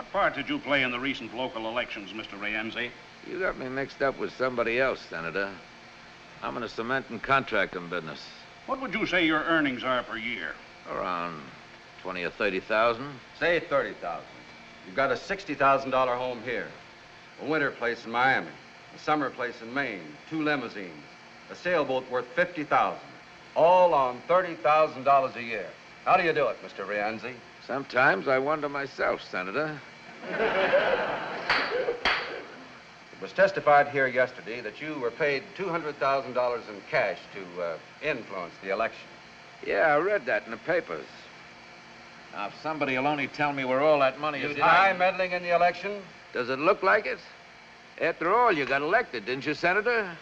What part did you play in the recent local elections, Mr. Rienzi? You got me mixed up with somebody else, Senator. I'm in the cement and contracting business. What would you say your earnings are per year? Around 20 or 30,000. Say 30,000. You've got a $60,000 home here, a winter place in Miami, a summer place in Maine, 2 limousines, a sailboat worth $50,000, all on $30,000 a year. How do you do it, Mr. Rienzi? Sometimes I wonder myself, Senator. It was testified here yesterday that you were paid $200,000 in cash to influence the election. Yeah, I read that in the papers. Now, if somebody will only tell me where all that money You is deny hiding. meddling in the election? Does it look like it? After all, you got elected, didn't you, Senator?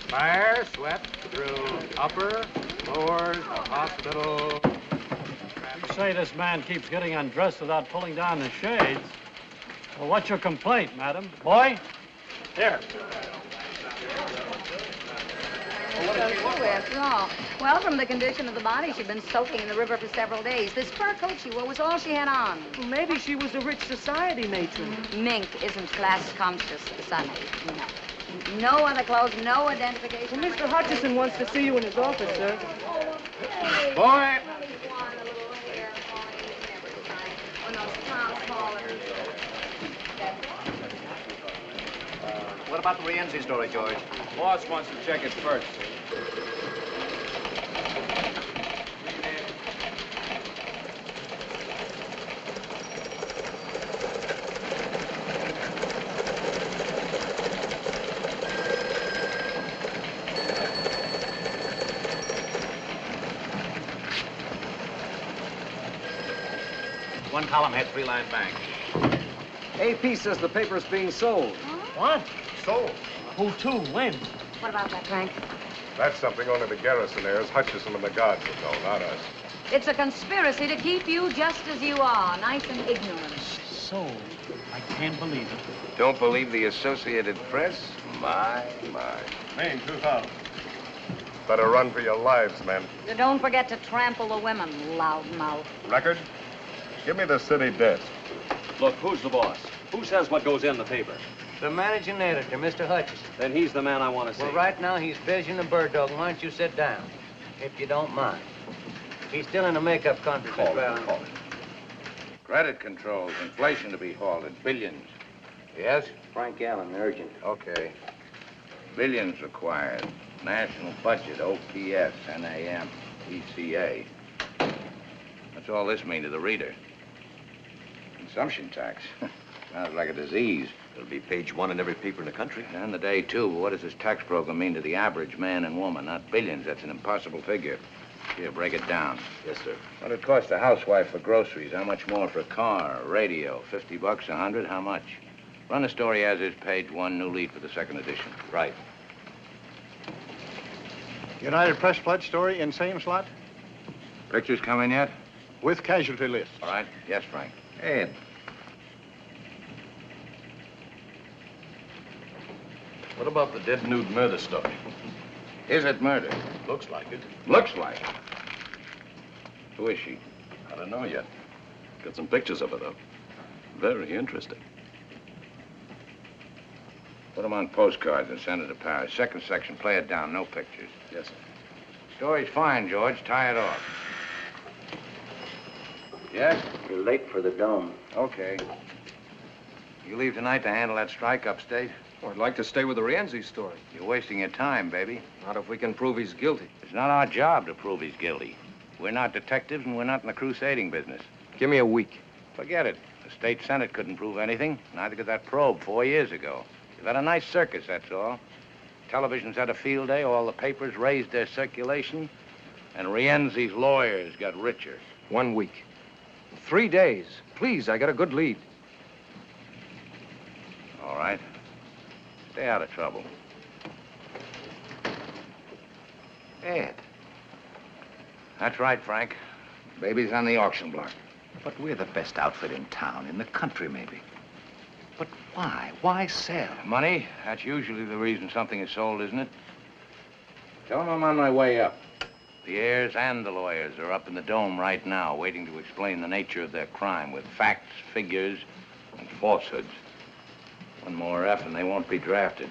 Fire swept through upper, floors of hospital. You say this man keeps getting undressed without pulling down the shades. Well, what's your complaint, madam? Boy? Here. After all. Well, from the condition of the body, she'd been soaking in the river for several days. This fur coat she wore was all she had on. Well, maybe she was a rich society matron. Mink isn't class conscious, Sonny. No. No other clothes, no identification. Well, Mr. Hutcheson wants to see you in his office, sir. Boy! What about the Rienzi story, George? Boss wants to check it first. One column had 3-line banks. AP says the paper's being sold. What? Sold? Who to? When? What about that, Frank? That's something only the garrisonaires, Hutcheson and the guards would know, not us. It's a conspiracy to keep you just as you are, nice and ignorant. So, I can't believe it. Don't believe the Associated Press? My. Maine, 2,000. Better run for your lives, men. Don't forget to trample the women, loudmouth. Record? Give me the city desk. Look, who's the boss? Who says what goes in the paper? The managing editor, Mr. Hutcheson. Then he's the man I want to see. Well, right now he's visioning the bird dog. Why don't you sit down, if you don't mind? He's still in the makeup conference. Call it. Credit controls, inflation to be halted, billions. Yes? Frank Allen, urgent. Okay. Billions required. National budget, OPS, NAM, ECA. What's all this mean to the reader? Consumption tax. Sounds like a disease. It'll be page 1 in every paper in the country. And the day, too. What does this tax program mean to the average man and woman? Not billions. That's an impossible figure. Here, break it down. Yes, sir. What'd it cost a housewife for groceries? How much more for a car, a radio? $50, 100? How much? Run the story as is, page 1, new lead for the second edition. Right. United Press pledge story in same slot Pictures coming yet? with casualty list. All right. Yes, Frank. Ed. What about the dead nude murder story? Is it murder? Looks like it. Looks like it. Who is she? I don't know yet. Got some pictures of her, though. Very interesting. Put them on postcards and send it to Paris. Second section, play it down. No pictures. Yes, sir. Story's fine, George. Tie it off. Yes? You're late for the dome. Okay. You leave tonight to handle that strike upstate? Oh, I'd like to stay with the Rienzi story. You're wasting your time, baby. Not if we can prove he's guilty. It's not our job to prove he's guilty. We're not detectives, and we're not in the crusading business. Give me a week. Forget it. The state senate couldn't prove anything. Neither could that probe 4 years ago. You've had a nice circus, that's all. Television's had a field day. All the papers raised their circulation. And Rienzi's lawyers got richer. 1 week. 3 days. Please, I got a good lead. All right. Stay out of trouble. Ed. That's right, Frank. Baby's on the auction block. But we're the best outfit in town, in the country, maybe. But why? Why sell? Money? That's usually the reason something is sold, isn't it? Tell them I'm on my way up. The heirs and the lawyers are up in the dome right now, waiting to explain the nature of their crime with facts, figures, and falsehoods. One more F and they won't be drafted.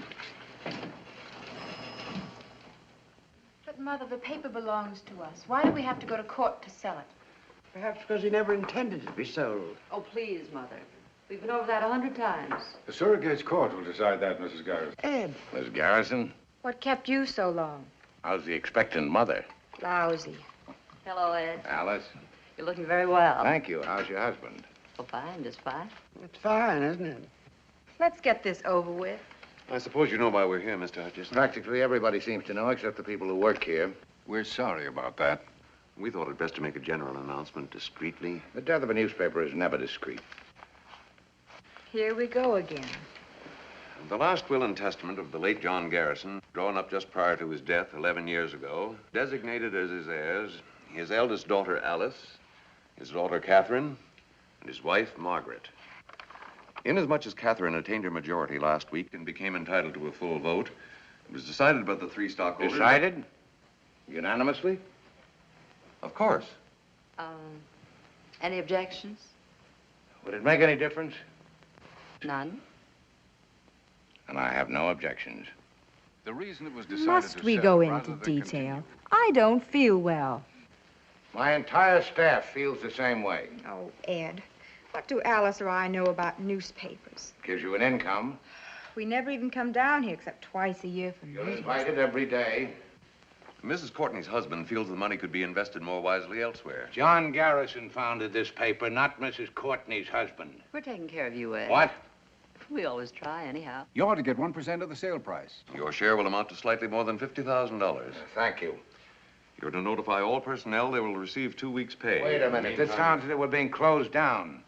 But, Mother, the paper belongs to us. Why do we have to go to court to sell it? Perhaps because he never intended it to be sold. Oh, please, Mother. We've been over that 100 times. The surrogate's court will decide that, Mrs. Garrison. Ed. Miss Garrison, What kept you so long? how's the expectant mother? Lousy. Hello, Ed. Alice? You're looking very well. Thank you. How's your husband? Oh, fine, just fine. It's fine, isn't it? Let's get this over with. I suppose you know why we're here, Mr. Hutcheson. Practically everybody seems to know, except the people who work here. We're sorry about that. We thought it best to make a general announcement discreetly. The death of a newspaper is never discreet. Here we go again. The last will and testament of the late John Garrison, drawn up just prior to his death 11 years ago, designated as his heirs his eldest daughter, Alice, his daughter, Catherine, and his wife, Margaret. Inasmuch as Catherine attained her majority last week and became entitled to a full vote, it was decided by the three stockholders... Decided? Unanimously? Of course. Any objections? Would it make any difference? None. And I have no objections. The reason it was decided Must to we sell go rather into than detail? I don't feel well. My entire staff feels the same way. Oh, Ed, what do Alice or I know about newspapers? Gives you an income. We never even come down here except twice a year for You're meetings. invited every day. Mrs. Courtney's husband feels the money could be invested more wisely elsewhere. John Garrison founded this paper, not Mrs. Courtney's husband. We're taking care of you, Ed. What? We always try, anyhow. You ought to get 1% of the sale price. Your share will amount to slightly more than $50,000. Thank you. You're to notify all personnel they will receive 2 weeks' pay. Wait a minute. This sounds as if we're being closed down.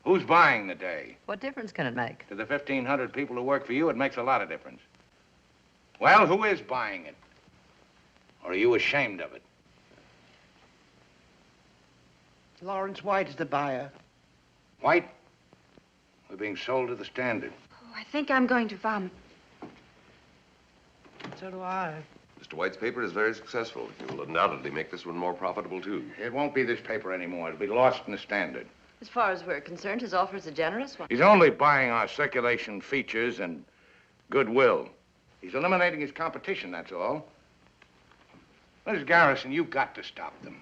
Who's buying the day? What difference can it make? To the 1,500 people who work for you, it makes a lot of difference. Well, who is buying it? Or are you ashamed of it? Lawrence White is the buyer. White? We're being sold to the Standard. Oh, I think I'm going to vomit. So do I. Mr. White's paper is very successful. He will undoubtedly make this one more profitable, too. It won't be this paper anymore. It'll be lost in the Standard. As far as we're concerned, his offer is a generous one. He's only buying our circulation features and goodwill. He's eliminating his competition, that's all. Mrs. Garrison, you've got to stop them.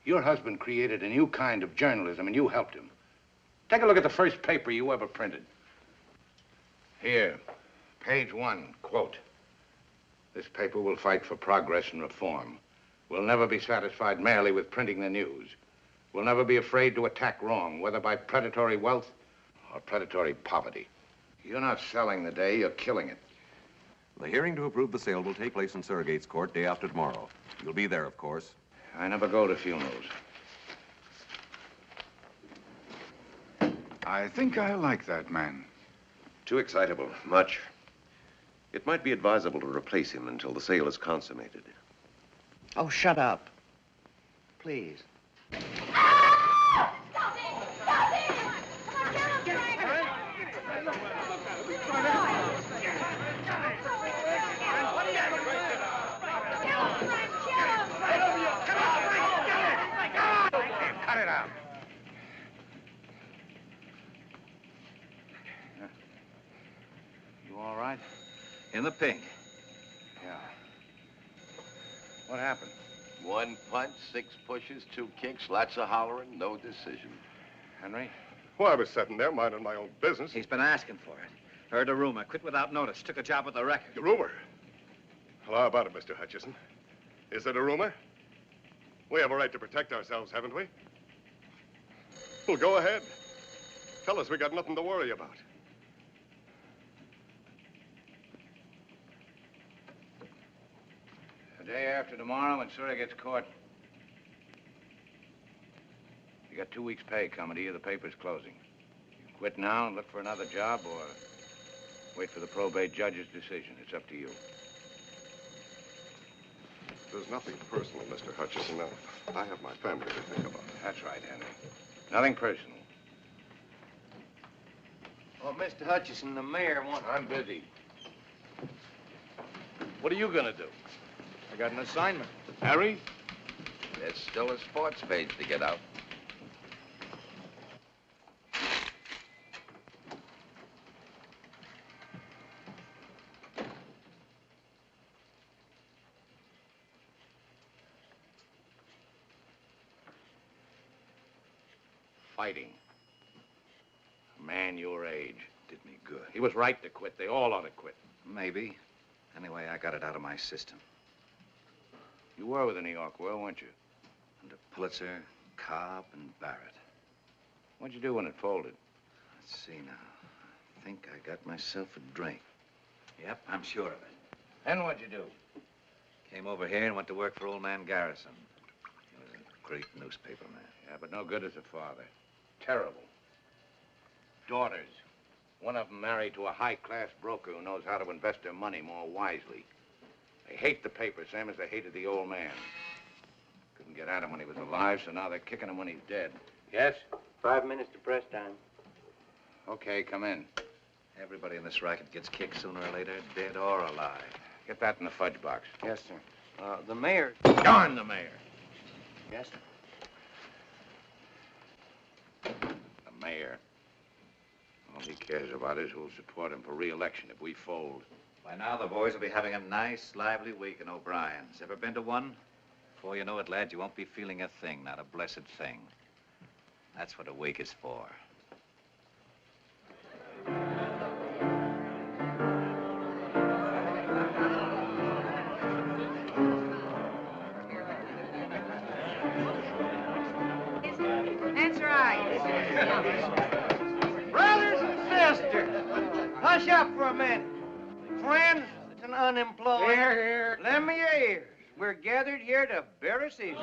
Your husband created a new kind of journalism, and you helped him. Take a look at the first paper you ever printed. Here, page 1, quote. This paper will fight for progress and reform. We'll never be satisfied merely with printing the news. We'll never be afraid to attack wrong, whether by predatory wealth or predatory poverty. You're not selling the day, you're killing it. The hearing to approve the sale will take place in Surrogate's Court day after tomorrow. You'll be there, of course. I never go to funerals. I think I like that man. Too excitable, much. It might be advisable to replace him until the sale is consummated. Oh, shut up. Please. Cut it out. You all right? In the pink. Yeah. What happened? 1 punch, 6 pushes, 2 kicks, lots of hollering, no decision. Henry? Well, I was sitting there minding my own business. He's been asking for it. Heard a rumor, quit without notice, took a job at the record. A rumor? Well, how about it, Mr. Hutcheson? Is it a rumor? We have a right to protect ourselves, haven't we? Well, go ahead. Tell us we got nothing to worry about. The day after tomorrow in Surrogate's Court. You got 2 weeks' pay coming to you. The paper's closing. You can quit now and look for another job or wait for the probate judge's decision. It's up to you. There's nothing personal, Mr. Hutcheson. I have my family to think about. That's right, Henry. Nothing personal. Well, Mr. Hutcheson, the mayor wants... I'm busy. What are you gonna do? I got an assignment. Harry? There's still a sports page to get out. Fighting. A man your age. Did me good. He was right to quit. They all ought to quit. Maybe. Anyway, I got it out of my system. You were with the New York World, weren't you? Under Pulitzer, Cobb, and Barrett. What'd you do when it folded? Let's see now. I think I got myself a drink. Yep, I'm sure of it. Then what'd you do? Came over here and went to work for old man Garrison. He was a great newspaper man. Yeah, but no good as a father. Terrible. Daughters. One of them married to a high-class broker who knows how to invest their money more wisely. They hate the paper, same as they hated the old man. Couldn't get at him when he was alive, so now they're kicking him when he's dead. Yes? 5 minutes to press time. Okay, come in. Everybody in this racket gets kicked sooner or later, dead or alive. Get that in the fudge box. Yes, sir. The mayor... Darn the mayor. Yes, sir. The mayor. All he cares about is who'll support him for re-election if we fold. By now, the boys will be having a nice, lively week in O'Brien's. Ever been to one? Before you know it, lad, you won't be feeling a thing, not a blessed thing. That's what a week is for. That's right. Brothers and sisters, hush up for a minute. Friends and unemployed. Here, here. Lend me your ears. We're gathered here to bury Caesar.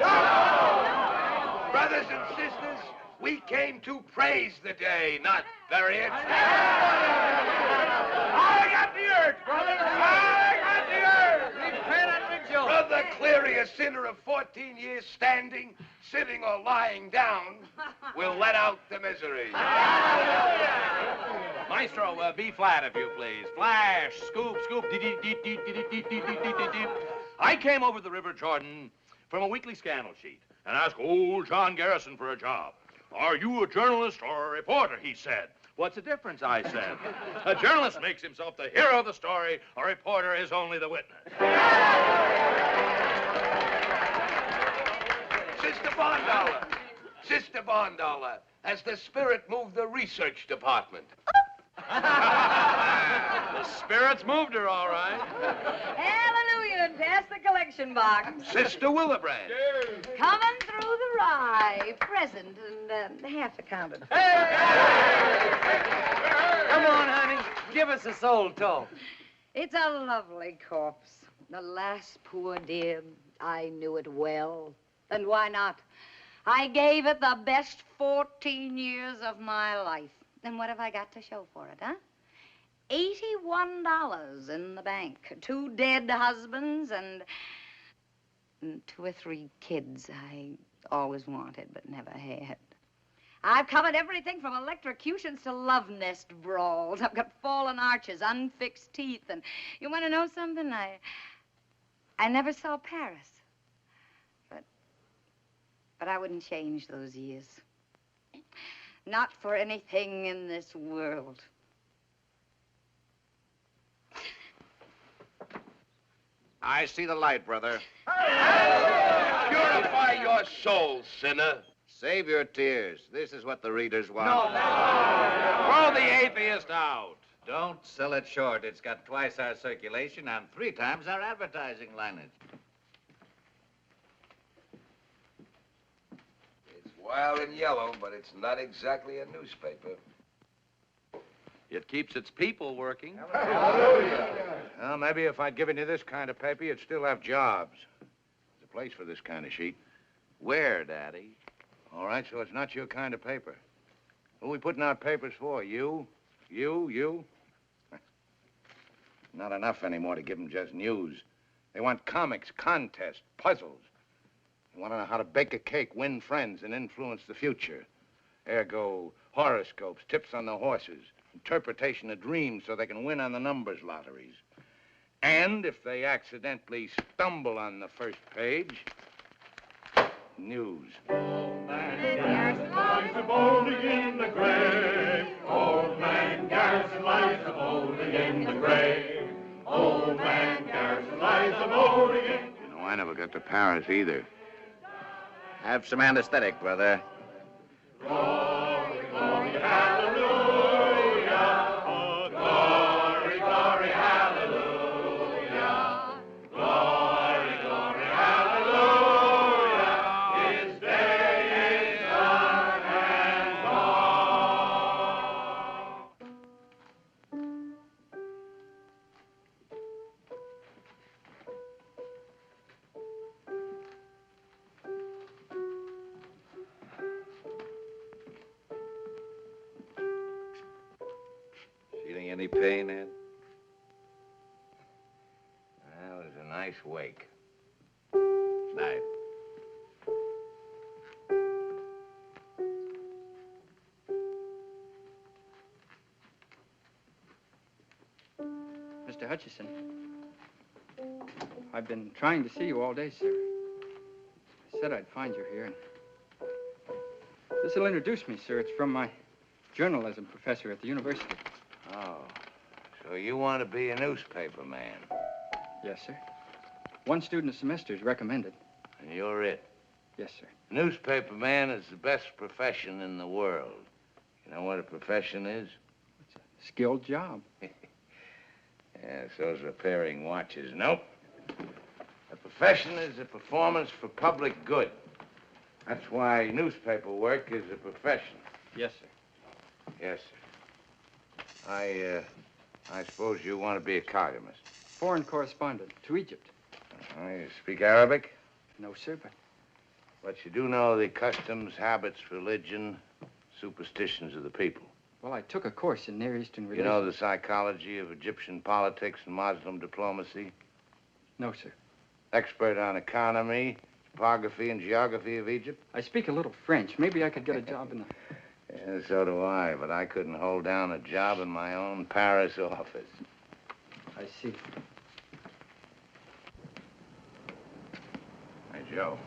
Brothers and sisters, we came to praise the day, not bury it. I got the urge, brother. I got the urge. Repent and rejoice. Brother Cleary, a sinner of 14 years standing, sitting, or lying down, will let out the misery. Maestro, B flat, if you please. Flash, scoop, scoop, I came over the River Jordan from a weekly scandal sheet and asked old John Garrison for a job. Are you a journalist or a reporter, he said. What's the difference, I said. A journalist makes himself the hero of the story. A reporter is only the witness. Sister Bondollar, has the spirit moved the research department? The spirits moved her, all right. Hallelujah, and pass the collection box. Sister Willebrand. Coming through the rye, present and half accounted. Come on, honey. Give us a soul talk. It's a lovely corpse. The last poor dear, I knew it well. And why not? I gave it the best 14 years of my life. And what have I got to show for it, huh? $81 in the bank. 2 dead husbands and 2 or 3 kids I always wanted but never had. I've covered everything from electrocutions to love nest brawls. I've got fallen arches, unfixed teeth, and you want to know something? I never saw Paris. But I wouldn't change those years. Not for anything in this world. I see the light, brother. Purify your soul, sinner. Save your tears. This is what the readers want. Throw the atheist out. Don't sell it short. It's got twice our circulation and 3 times our advertising lineage. It's wild and yellow, but it's not exactly a newspaper. It keeps its people working. Well, maybe if I'd given you this kind of paper, you'd still have jobs. There's a place for this kind of sheet. Where, Daddy? All right, so it's not your kind of paper. Who are we putting out papers for? You? You? Not enough anymore to give them just news. They want comics, contests, puzzles. They want to know how to bake a cake, win friends, and influence the future. Ergo, horoscopes, tips on the horses, interpretation of dreams so they can win on the numbers lotteries. And if they accidentally stumble on the first page, news. Old man Garrison lies a-bolding in the grave. Old man Garrison lies a-bolding in the grave. Old man Garrison lies a-bolding in... You know, I never got to Paris either. Have some anesthetic, brother. Glory, glory, hallelujah. Glory, glory, hallelujah. Glory, glory, hallelujah. His day is done and gone. Feeling any pain, Ed? Well, it was a nice wake. Night. Mr. Hutcheson, I've been trying to see you all day, sir. I said I'd find you here. This'll introduce me, sir. It's from my journalism professor at the university. Oh, so you want to be a newspaper man? Yes, sir. One student a semester is recommended. And you're it? Yes, sir. Newspaper man is the best profession in the world. You know what a profession is? It's a skilled job. Yeah, so's repairing watches. Nope. A profession is a performance for public good. That's why newspaper work is a profession. Yes, sir. Yes, sir. I suppose you want to be a cartoonist. Foreign correspondent to Egypt. You speak Arabic? No, sir, But you do know the customs, habits, religion, superstitions of the people. Well, I took a course in Near Eastern You relations. know the psychology of Egyptian politics and Muslim diplomacy? No, sir. Expert on economy, topography, and geography of Egypt? I speak a little French. Maybe I could get a job in the... Yeah, so do I, but I couldn't hold down a job in my own Paris office. I see. Hey, Joe.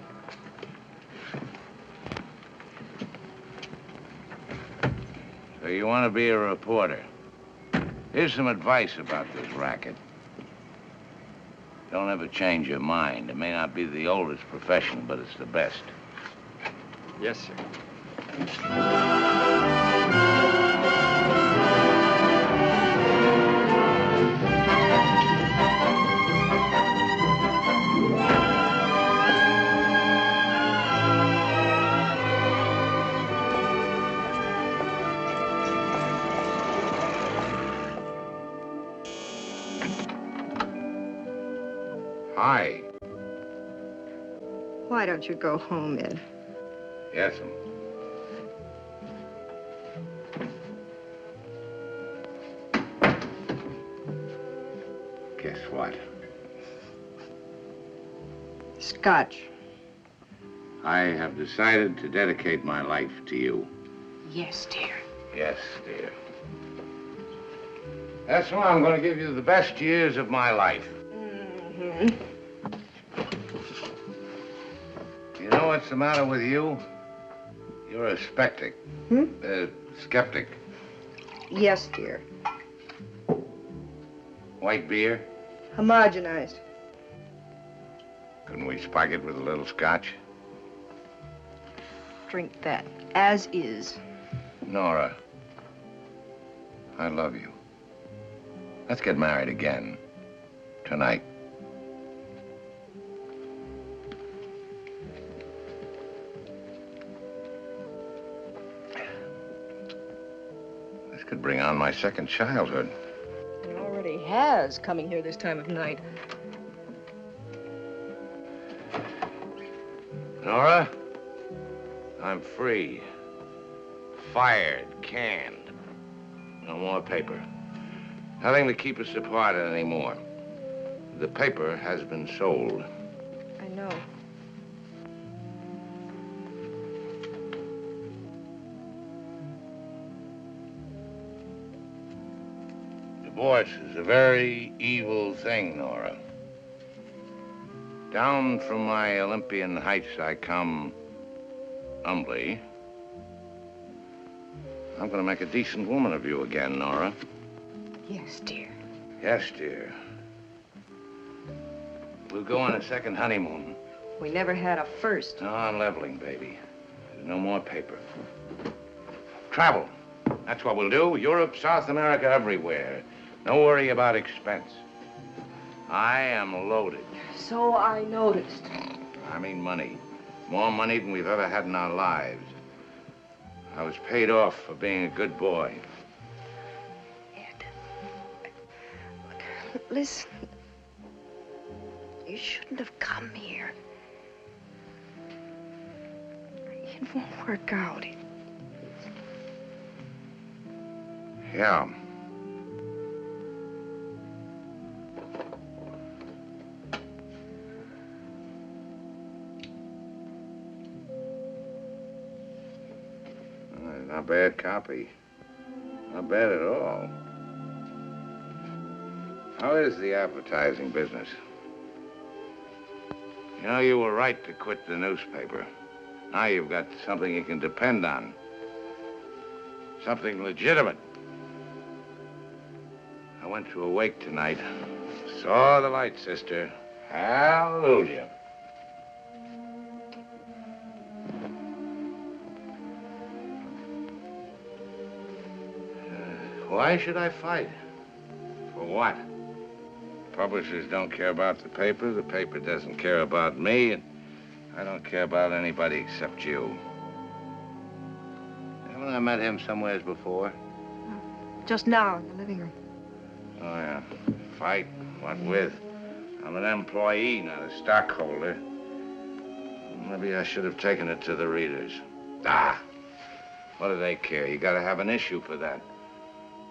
So you want to be a reporter. Here's some advice about this racket. Don't ever change your mind. It may not be the oldest profession, but it's the best. Yes, sir. Hi. Why don't you go home, Ed? Yes'm. Guess what? Scotch. I have decided to dedicate my life to you. Yes, dear. Yes, dear. That's why I'm going to give you the best years of my life. Mm-hmm. You know what's the matter with you? You're a skeptic. Skeptic. Yes, dear. White beer? Homogenized. Couldn't we spike it with a little scotch? Drink that, as is. Nora, I love you. Let's get married again. Tonight. This could bring on my second childhood. It already has, coming here this time of night. Nora, I'm free. Fired, canned. No more paper. Nothing to keep us apart anymore. The paper has been sold. I know. Divorce is a very evil thing, Nora. Down from my Olympian heights I come humbly. I'm gonna make a decent woman of you again, Nora. Yes, dear. Yes, dear. We'll go on a second honeymoon. We never had a first. No, I'm leveling, baby. There's no more paper. Travel. That's what we'll do. Europe, South America, everywhere. No worry about expense. I am loaded. So I noticed. I mean money. More money than we've ever had in our lives. I was paid off for being a good boy. Ed, look, listen. You shouldn't have come here. It won't work out. Yeah. Not bad copy. Not bad at all. How is the advertising business? You know, you were right to quit the newspaper. Now you've got something you can depend on. Something legitimate. I went to a wake tonight. Saw the light, sister. Hallelujah. Why should I fight? For what? Publishers don't care about the paper doesn't care about me, and I don't care about anybody except you. Haven't I met him somewheres before? Just now in the living room. Oh, yeah. Fight? What with? I'm an employee, not a stockholder. Maybe I should have taken it to the readers. Ah! What do they care? You gotta have an issue for that.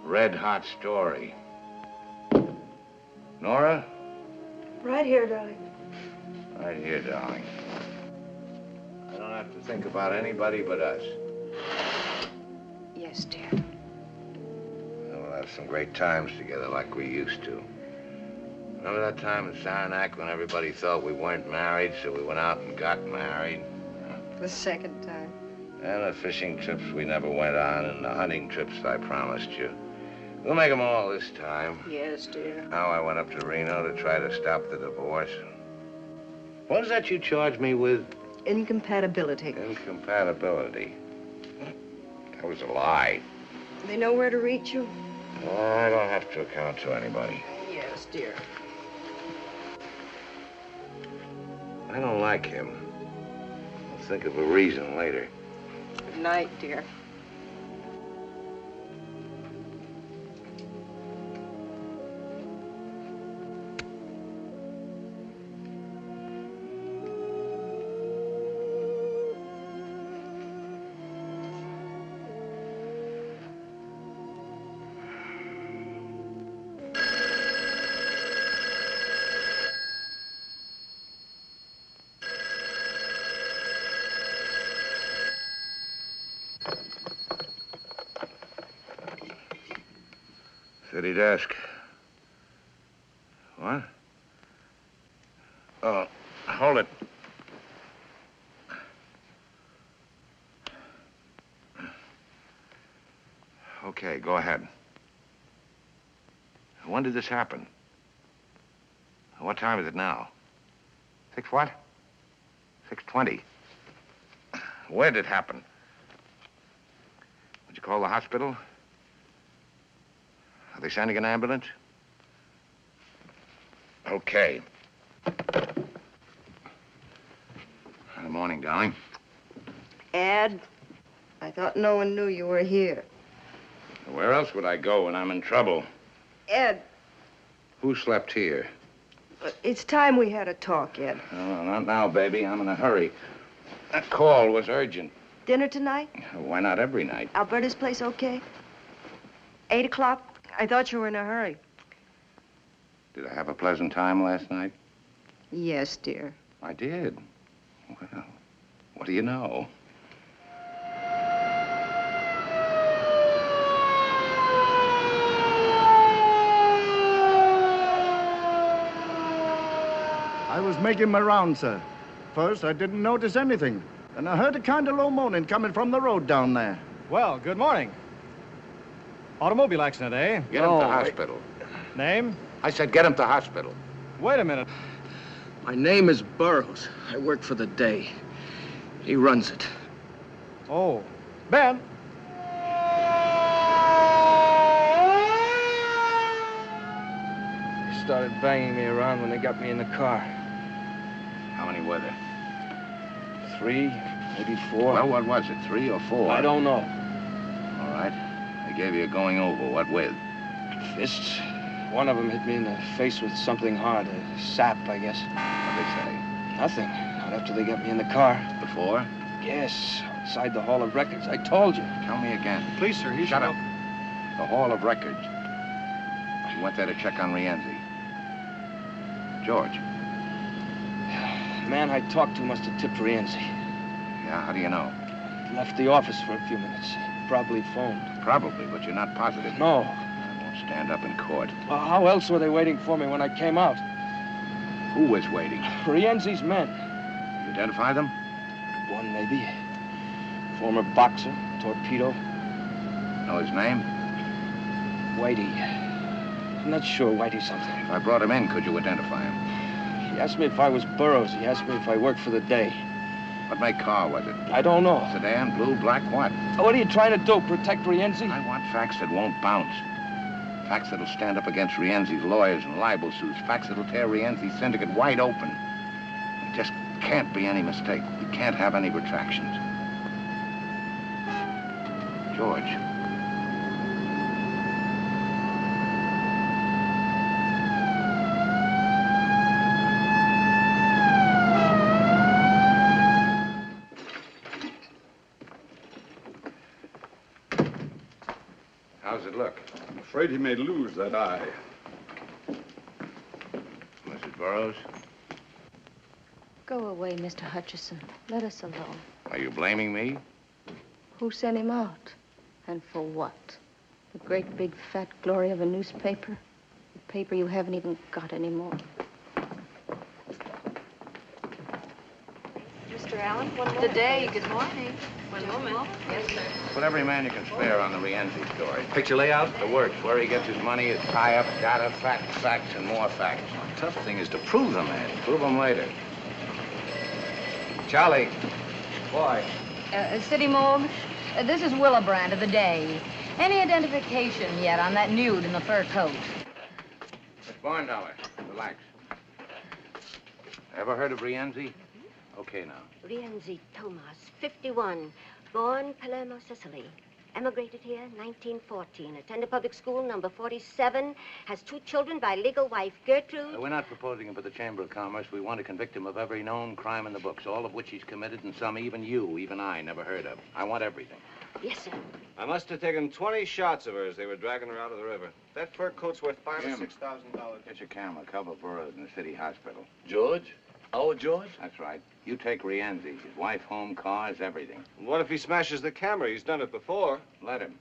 Red-hot story. Nora? Right here, darling. Right here, darling. I don't have to think about anybody but us. Yes, dear. We'll have some great times together like we used to. Remember that time in Saranac when everybody thought we weren't married, so we went out and got married? The second time. And the fishing trips we never went on, and the hunting trips I promised you. We'll make them all this time. Yes, dear. Now I went up to Reno to try to stop the divorce. What is that you charged me with? Incompatibility. Incompatibility. That was a lie. They know where to reach you? I don't have to account to anybody. Yes, dear. I don't like him. I'll think of a reason later. Good night, dear. City desk. What? Oh, hold it. Okay, go ahead. When did this happen? What time is it now? 6 what? 6:20. Where did it happen? Did you call the hospital? Are they sending an ambulance? Okay. Good morning, darling. Ed, I thought no one knew you were here. Where else would I go when I'm in trouble? Ed, Who slept here? it's time we had a talk, Ed. Oh, not now, baby. I'm in a hurry. That call was urgent. Dinner tonight? Why not every night? Alberta's place okay? 8 o'clock? I thought you were in a hurry. Did I have a pleasant time last night? Yes, dear. I did. Well, what do you know? I was making my round, sir. First, I didn't notice anything. Then I heard a kind of low moaning coming from the road down there. Well, good morning. Automobile accident, eh? Get him to hospital. Name? I said get him to hospital. Wait a minute. My name is Burroughs. I work for the day. He runs it. Oh. Ben. They started banging me around when they got me in the car. How many were there? 3, maybe 4. Well, what was it, 3 or 4? I don't know. All right. They gave you a going over. What with? Fists. One of them hit me in the face with something hard, a sap, I guess. What'd they say? Nothing. Not after they got me in the car. Before? Yes, outside the Hall of Records. I told you. Tell me again. Please, sir, he Shut up. The Hall of Records. You went there to check on Rienzi. George. The man I talked to must have tipped Rienzi. Yeah, how do you know? He left the office for a few minutes. Probably phoned. Probably, but you're not positive. No. I won't stand up in court. Well, how else were they waiting for me when I came out? Who was waiting? Rienzi's men. You identify them? One, maybe. Former boxer, torpedo. Know his name? Whitey. I'm not sure. Whitey something. If I brought him in, could you identify him? He asked me if I was Burroughs. He asked me if I worked for the day. What make car was it? I don't know. Sedan, blue, black, what? What are you trying to do? Protect Rienzi? I want facts that won't bounce. Facts that'll stand up against Rienzi's lawyers and libel suits. Facts that'll tear Rienzi's syndicate wide open. There just can't be any mistake. We can't have any retractions. George. How's it look? I'm afraid he may lose that eye. Mrs. Burroughs? Go away, Mr. Hutcheson. Let us alone. Are you blaming me? Who sent him out? And for what? The great big fat glory of a newspaper? A paper you haven't even got anymore. Mr. Allen, one moment. Good day. Good morning. One moment. Yes, sir. Put every man you can spare on the Rienzi story. Picture layout? The works, where he gets his money, his tie-up, data, facts, facts, and more facts. The tough thing is to prove them, man. Prove them later. Charlie. Boy. City Morgue, this is Willebrand of the Day. Any identification yet on that nude in the fur coat? Miss Barndollar, relax. Ever heard of Rienzi? Okay, now. Rienzi Thomas, 51, born Palermo, Sicily. Emigrated here 1914. Attended public school number 47. Has 2 children by legal wife Gertrude. We're not proposing him for the Chamber of Commerce. We want to convict him of every known crime in the books, all of which he's committed, and some even you, even I, never heard of. I want everything. Yes, sir. I must have taken 20 shots of her as they were dragging her out of the river. That fur coat's worth $5,000 or $6,000. Get your camera. Cover Burroughs in the city hospital. George? Our George? That's right. You take Rienzi. His wife, home, cars, everything. What if he smashes the camera? He's done it before. Let him.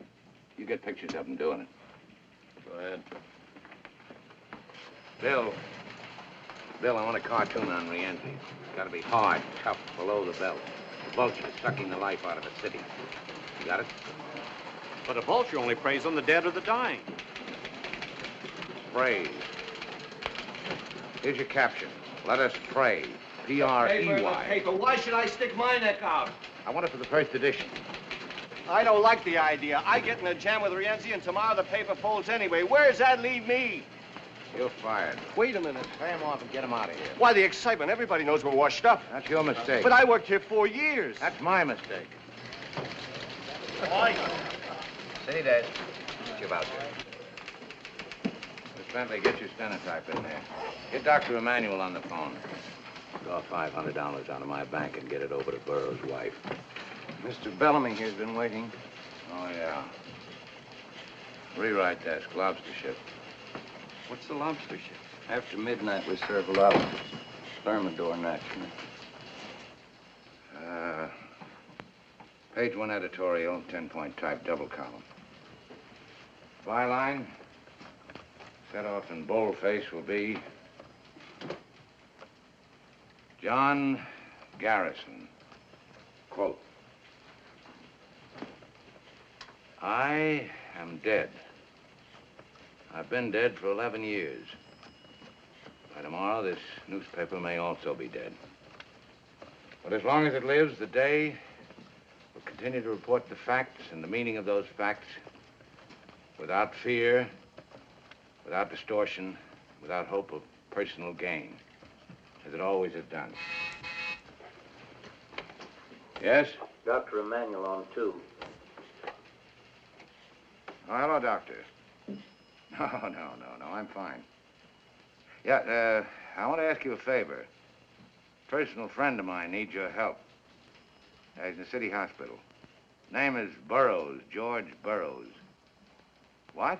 You get pictures of him doing it. Go ahead. Bill, I want a cartoon on Rienzi. It's got to be hard, tough, below the belt. The vulture sucking the life out of a city. You got it? But a vulture only preys on the dead or the dying. Praise. Here's your caption. Let us pray. P-R-E-Y. Paper. Why should I stick my neck out? I want it for the first edition. I don't like the idea. I get in a jam with Rienzi, and tomorrow the paper folds anyway. Where does that leave me? You're fired. Wait a minute. Pay him off and get him out of here. Why, the excitement. Everybody knows we're washed up. That's your mistake. But I worked here 4 years. That's my mistake. Why? Say that. Get you out there. Miss Bentley, get your stenotype in there. Get Dr. Emanuel on the phone. Draw $500 out of my bank and get it over to Burroughs' wife. Mr. Bellamy here's been waiting. Oh, yeah. Rewrite desk, lobster ship. What's the lobster ship? After midnight, we serve a lot of Thermidor naturally. Page 1 editorial, 10-point type, double column. Byline, set off in boldface, will be John Garrison. Quote, I am dead. I've been dead for 11 years. By tomorrow, this newspaper may also be dead. But as long as it lives, the day will continue to report the facts and the meaning of those facts without fear, without distortion, without hope of personal gain, as it always has done. Yes? Dr. Emanuel on 2. Oh, hello, Doctor. No, I'm fine. Yeah, I want to ask you a favor. A personal friend of mine needs your help. He's in the city hospital. Name is Burroughs, George Burroughs. What?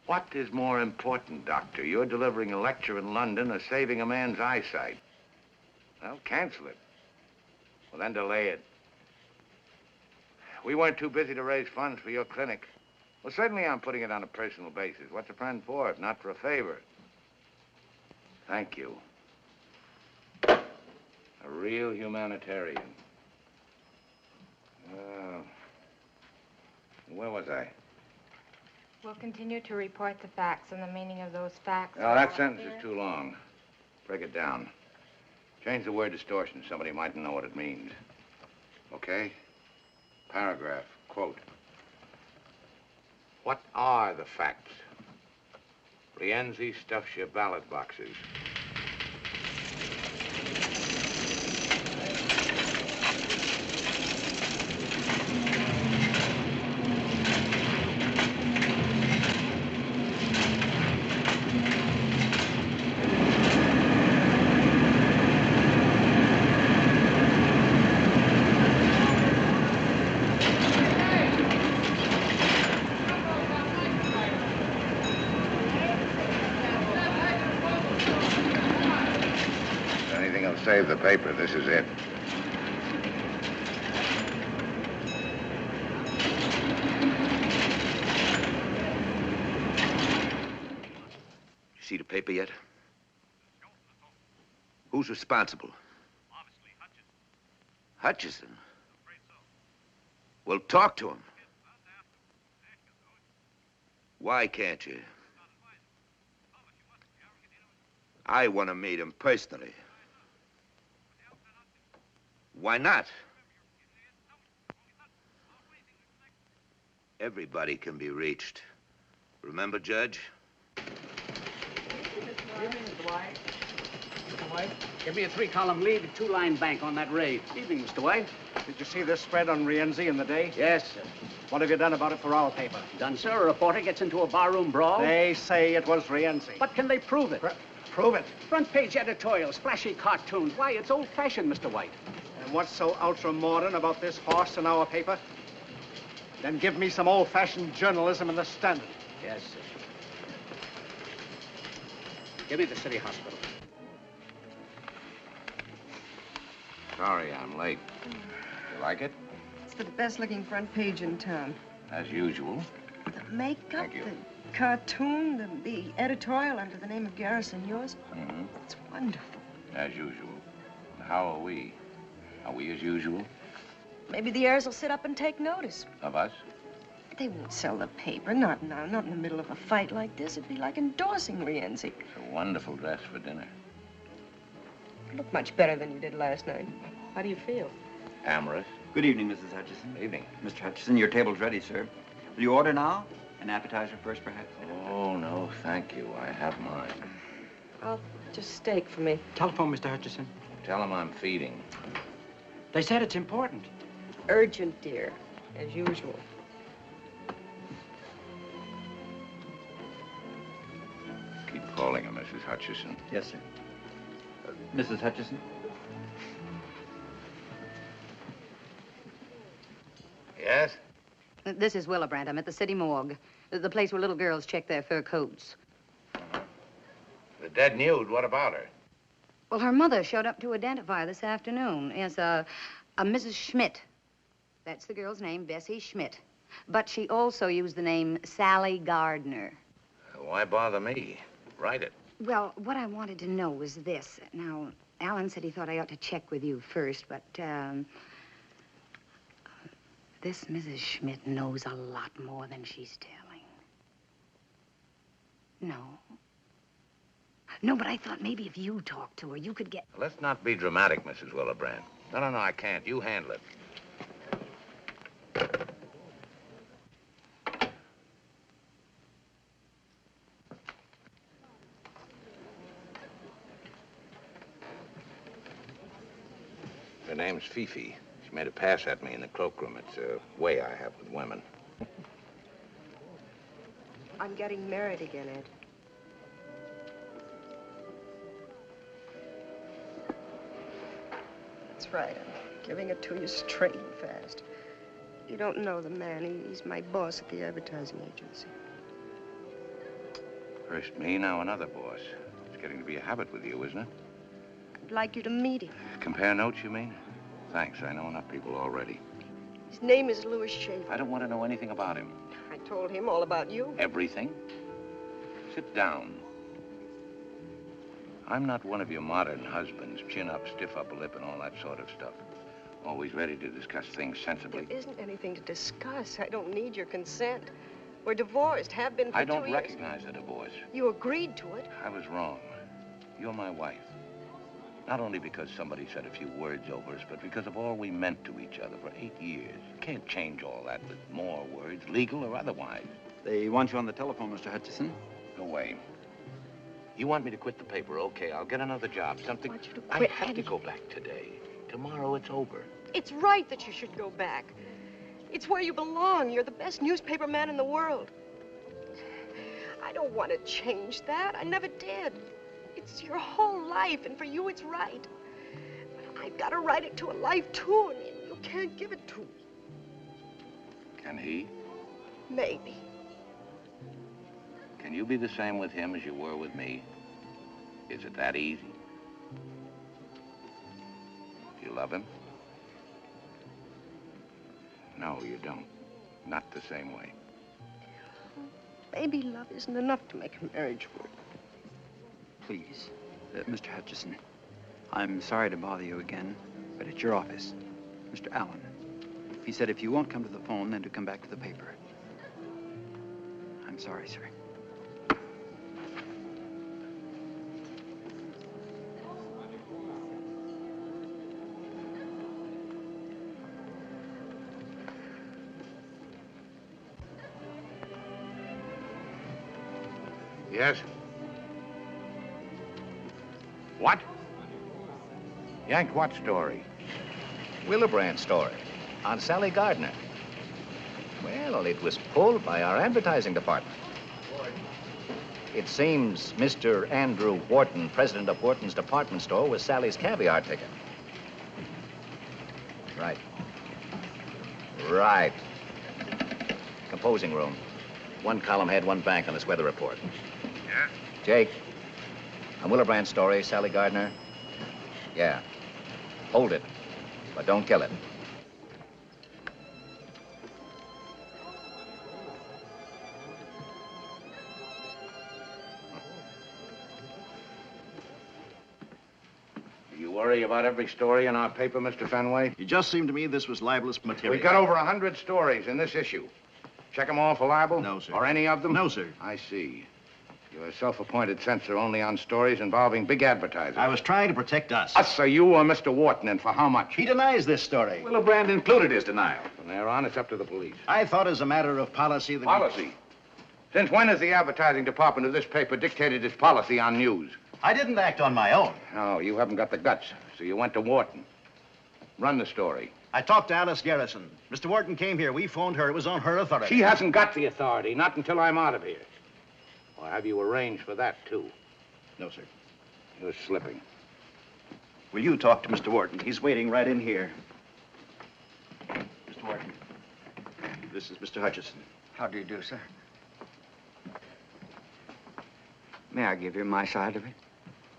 What is more important, Doctor? You're delivering a lecture in London or saving a man's eyesight? Well, cancel it. Well, then delay it. We weren't too busy to raise funds for your clinic. Well, certainly I'm putting it on a personal basis. What's a friend for if not for a favor? Thank you. A real humanitarian. Where was I? We'll continue to report the facts and the meaning of those facts. Oh, that sentence is too long. Break it down. Change the word distortion. Somebody mightn't know what it means. Okay? Paragraph, quote. What are the facts? Rienzi stuffs your ballot boxes. Save the paper. This is it. You see the paper yet? Who's responsible? Obviously, Hutcheson. Hutcheson? Well, talk to him. Why can't you? I want to meet him personally. Why not? Everybody can be reached. Remember, Judge? Evening, Mr. White. Mr. White, give me a 3-column lead, a 2-line bank on that raid. Evening, Mr. White. Did you see this spread on Rienzi in the day? Yes, sir. What have you done about it for our paper? Done, sir. A reporter gets into a barroom brawl. They say it was Rienzi. But can they prove it? Prove it. Front page editorials, flashy cartoons. Why, it's old-fashioned, Mr. White. And what's so ultra-modern about this horse in our paper? Then give me some old-fashioned journalism in the Standard. Yes, sir. Give me the city hospital. Sorry I'm late. You like it? It's the best-looking front page in town. As usual. The makeup, Thank you. the cartoon, the editorial under the name of Garrison. Yours? Mm-hmm. It's wonderful. As usual. How are we? Are we as usual? Maybe the heirs will sit up and take notice. Of us? They won't sell the paper. Not now. Not in the middle of a fight like this. It'd be like endorsing Rienzi. It's a wonderful dress for dinner. You look much better than you did last night. How do you feel? Amorous. Good evening, Mrs. Hutcheson. Evening. Mr. Hutcheson, your table's ready, sir. Will you order now? An appetizer first, perhaps? Oh, no, thank you. I have mine. I'll just steak for me. Telephone, Mr. Hutcheson. Tell him I'm feeding. They said it's important. Urgent, dear, as usual. Keep calling her, Mrs. Hutcheson. Yes, sir. Mrs. Hutcheson? Yes? This is Willibrandt. I'm at the city morgue. The place where little girls check their fur coats. The dead nude, what about her? Well, her mother showed up to identify her this afternoon as a Mrs. Schmidt. That's the girl's name, Bessie Schmidt. But she also used the name Sally Gardner. Why bother me? Write it. Well, what I wanted to know was this. Now, Alan said he thought I ought to check with you first, but, this Mrs. Schmidt knows a lot more than she's telling. No. No, but I thought maybe if you talked to her, you could get... Let's not be dramatic, Mrs. Willebrand. No, I can't. You handle it. Her name's Fifi. She made a pass at me in the cloakroom. It's a way I have with women. I'm getting married again, Ed. That's right. I'm giving it to you straight and fast. You don't know the man. He's my boss at the advertising agency. First me, now another boss. It's getting to be a habit with you, isn't it? I'd like you to meet him. Compare notes, you mean? Thanks. I know enough people already. His name is Louis Schaefer. I don't want to know anything about him. I told him all about you. Everything? Sit down. I'm not one of your modern husbands, chin up, stiff upper lip, and all that sort of stuff. Always ready to discuss things sensibly. There isn't anything to discuss. I don't need your consent. We're divorced, have been for 2 years. I don't recognize a divorce. You agreed to it. I was wrong. You're my wife. Not only because somebody said a few words over us, but because of all we meant to each other for 8 years. You can't change all that with more words, legal or otherwise. They want you on the telephone, Mr. Hutcheson. Go away. You want me to quit the paper? Okay, I'll get another job. Something... I want you to quit. I have to go back today. Tomorrow it's over. It's right that you should go back. It's where you belong. You're the best newspaper man in the world. I don't want to change that. I never did. It's your whole life, and for you, it's right. But I've got to write it to a life, too, and you can't give it to me. Can he? Maybe. Can you be the same with him as you were with me? Is it that easy? Do you love him? No, you don't. Not the same way. Maybe love isn't enough to make a marriage work. Please, Mr. Hutcheson, I'm sorry to bother you again, but it's your office. Mr. Allen, he said if you won't come to the phone, then to come back to the paper. I'm sorry, sir. Yes? What? Yanked what story? Willebrand story on Sally Gardner. Well, it was pulled by our advertising department. It seems Mr. Andrew Wharton, president of Wharton's department store, was Sally's caviar ticket. Right. Right. Composing room. One column head, one bank on this weather report. Yeah? Jake, on Willebrand's story, Sally Gardner. Yeah. Hold it, but don't kill it. Do you worry about every story in our paper, Mr. Fenway? It just seemed to me this was libelous material. We've got over 100 stories in this issue. Check them all for libel? No, sir. Or any of them? No, sir. I see. You're a self-appointed censor only on stories involving big advertisers. I was trying to protect us. Us, or you, or Mr. Wharton, and for how much? He denies this story. Willebrand included his denial. From there on, it's up to the police. I thought as a matter of policy that... Policy? Since when has the advertising department of this paper dictated its policy on news? I didn't act on my own. No, you haven't got the guts, so you went to Wharton. Run the story. I talked to Alice Garrison. Mr. Wharton came here. We phoned her. It was on her authority. She hasn't got the authority, not until I'm out of here. Or have you arranged for that, too? No, sir. You're slipping. Will you talk to Mr. Wharton? He's waiting right in here. Mr. Wharton, this is Mr. Hutcheson. How do you do, sir? May I give you my side of it?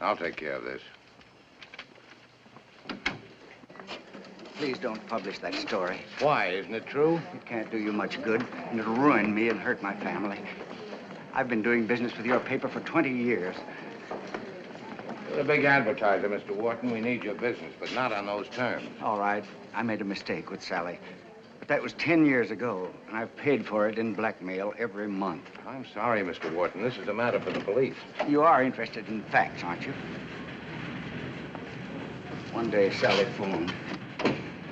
I'll take care of this. Please don't publish that story. Why? Isn't it true? It can't do you much good, and it'll ruin me and hurt my family. I've been doing business with your paper for 20 years. You're a big advertiser, Mr. Wharton. We need your business, but not on those terms. All right. I made a mistake with Sally. But that was 10 years ago, and I've paid for it in blackmail every month. I'm sorry, Mr. Wharton. This is a matter for the police. You are interested in facts, aren't you? One day, Sally phoned.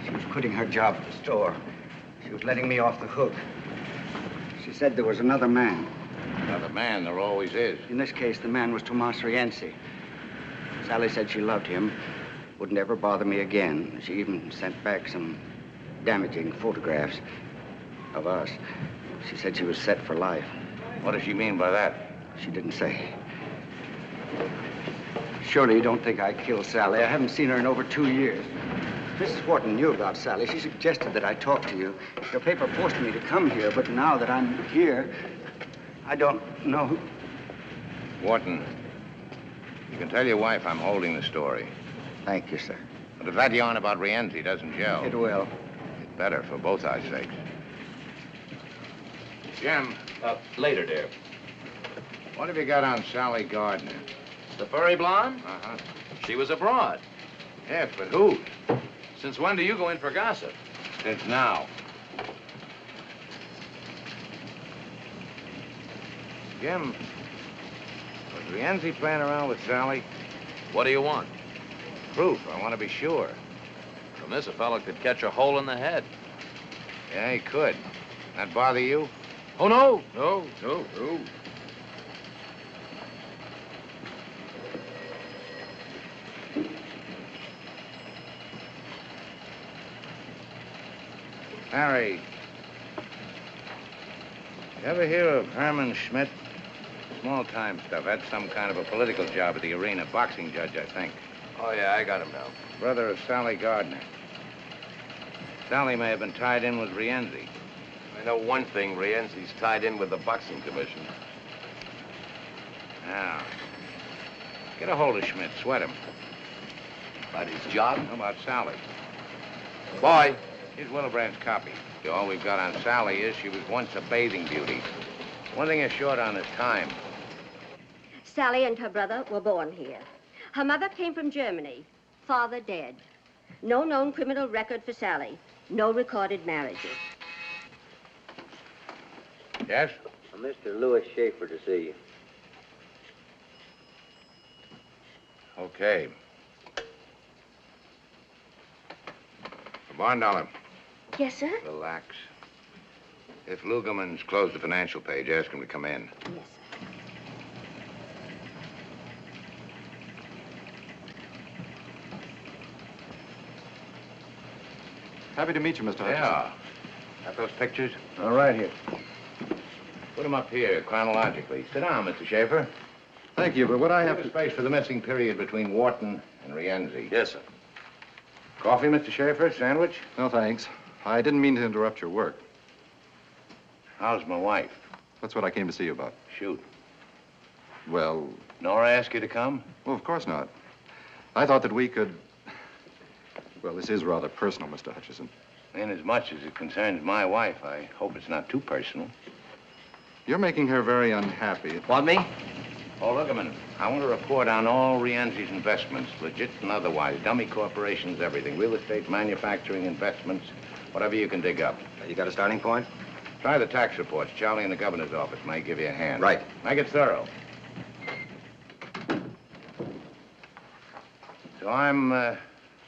She was quitting her job at the store. She was letting me off the hook. She said there was another man. Another man? There always is. In this case, the man was Tomas Rienzi. Sally said she loved him, wouldn't ever bother me again. She even sent back some damaging photographs of us. She said she was set for life. What does she mean by that? She didn't say. Surely you don't think I killed Sally. I haven't seen her in over 2 years. Mrs. Wharton knew about Sally. She suggested that I talk to you. Your paper forced me to come here, but now that I'm here, I don't know. Wharton, you can tell your wife I'm holding the story. Thank you, sir. But if that yarn about Rienzi doesn't gel... It will. It's better for both our sakes. Jim. Later, dear. What have you got on Sally Gardner? The furry blonde? Uh-huh. She was abroad. Yes, but who? Since when do you go in for gossip? Since now. Jim, was Rienzi playing around with Sally? What do you want? Proof. I want to be sure. From this, a fellow could catch a hole in the head. Yeah, he could. That bother you? Oh, no. No. Harry, you ever hear of Herman Schmidt? Small-time stuff. Had some kind of a political job at the arena. Boxing judge, I think. Oh, yeah, I got him now. Brother of Sally Gardner. Sally may have been tied in with Rienzi. I know one thing. Rienzi's tied in with the boxing commission. Now, get a hold of Schmidt. Sweat him. About his job? How about Sally? Boy. Here's Willebrand's copy. All we've got on Sally is she was once a bathing beauty. One thing is short on is time. Sally and her brother were born here. Her mother came from Germany. Father dead. No known criminal record for Sally. No recorded marriages. Yes? Mr. Louis Schaefer to see you. Okay. Barn dollar. Yes, sir? Relax. If Lugerman's closed the financial page, ask him to come in. Yes, sir. Happy to meet you, Mr. Hutcheson. Yeah. Got those pictures? All right, here. Put them up here, chronologically. Sit down, Mr. Schaefer. Thank you, but what I have Leave a space for the missing period between Wharton and Rienzi. Yes, sir. Coffee, Mr. Schaefer? Sandwich? No, thanks. I didn't mean to interrupt your work. How's my wife? That's what I came to see you about. Shoot. Well... Nora asked you to come? Well, of course not. I thought that we could... Well, this is rather personal, Mr. Hutcheson. Inasmuch as it concerns my wife, I hope it's not too personal. You're making her very unhappy. Want me? Oh, Lugerman, I want a report on all Rienzi's investments, legit and otherwise. Dummy corporations, everything. Real estate, manufacturing, investments, whatever you can dig up. You got a starting point? Try the tax reports. Charlie in the governor's office may give you a hand. Right. Make it thorough. So I'm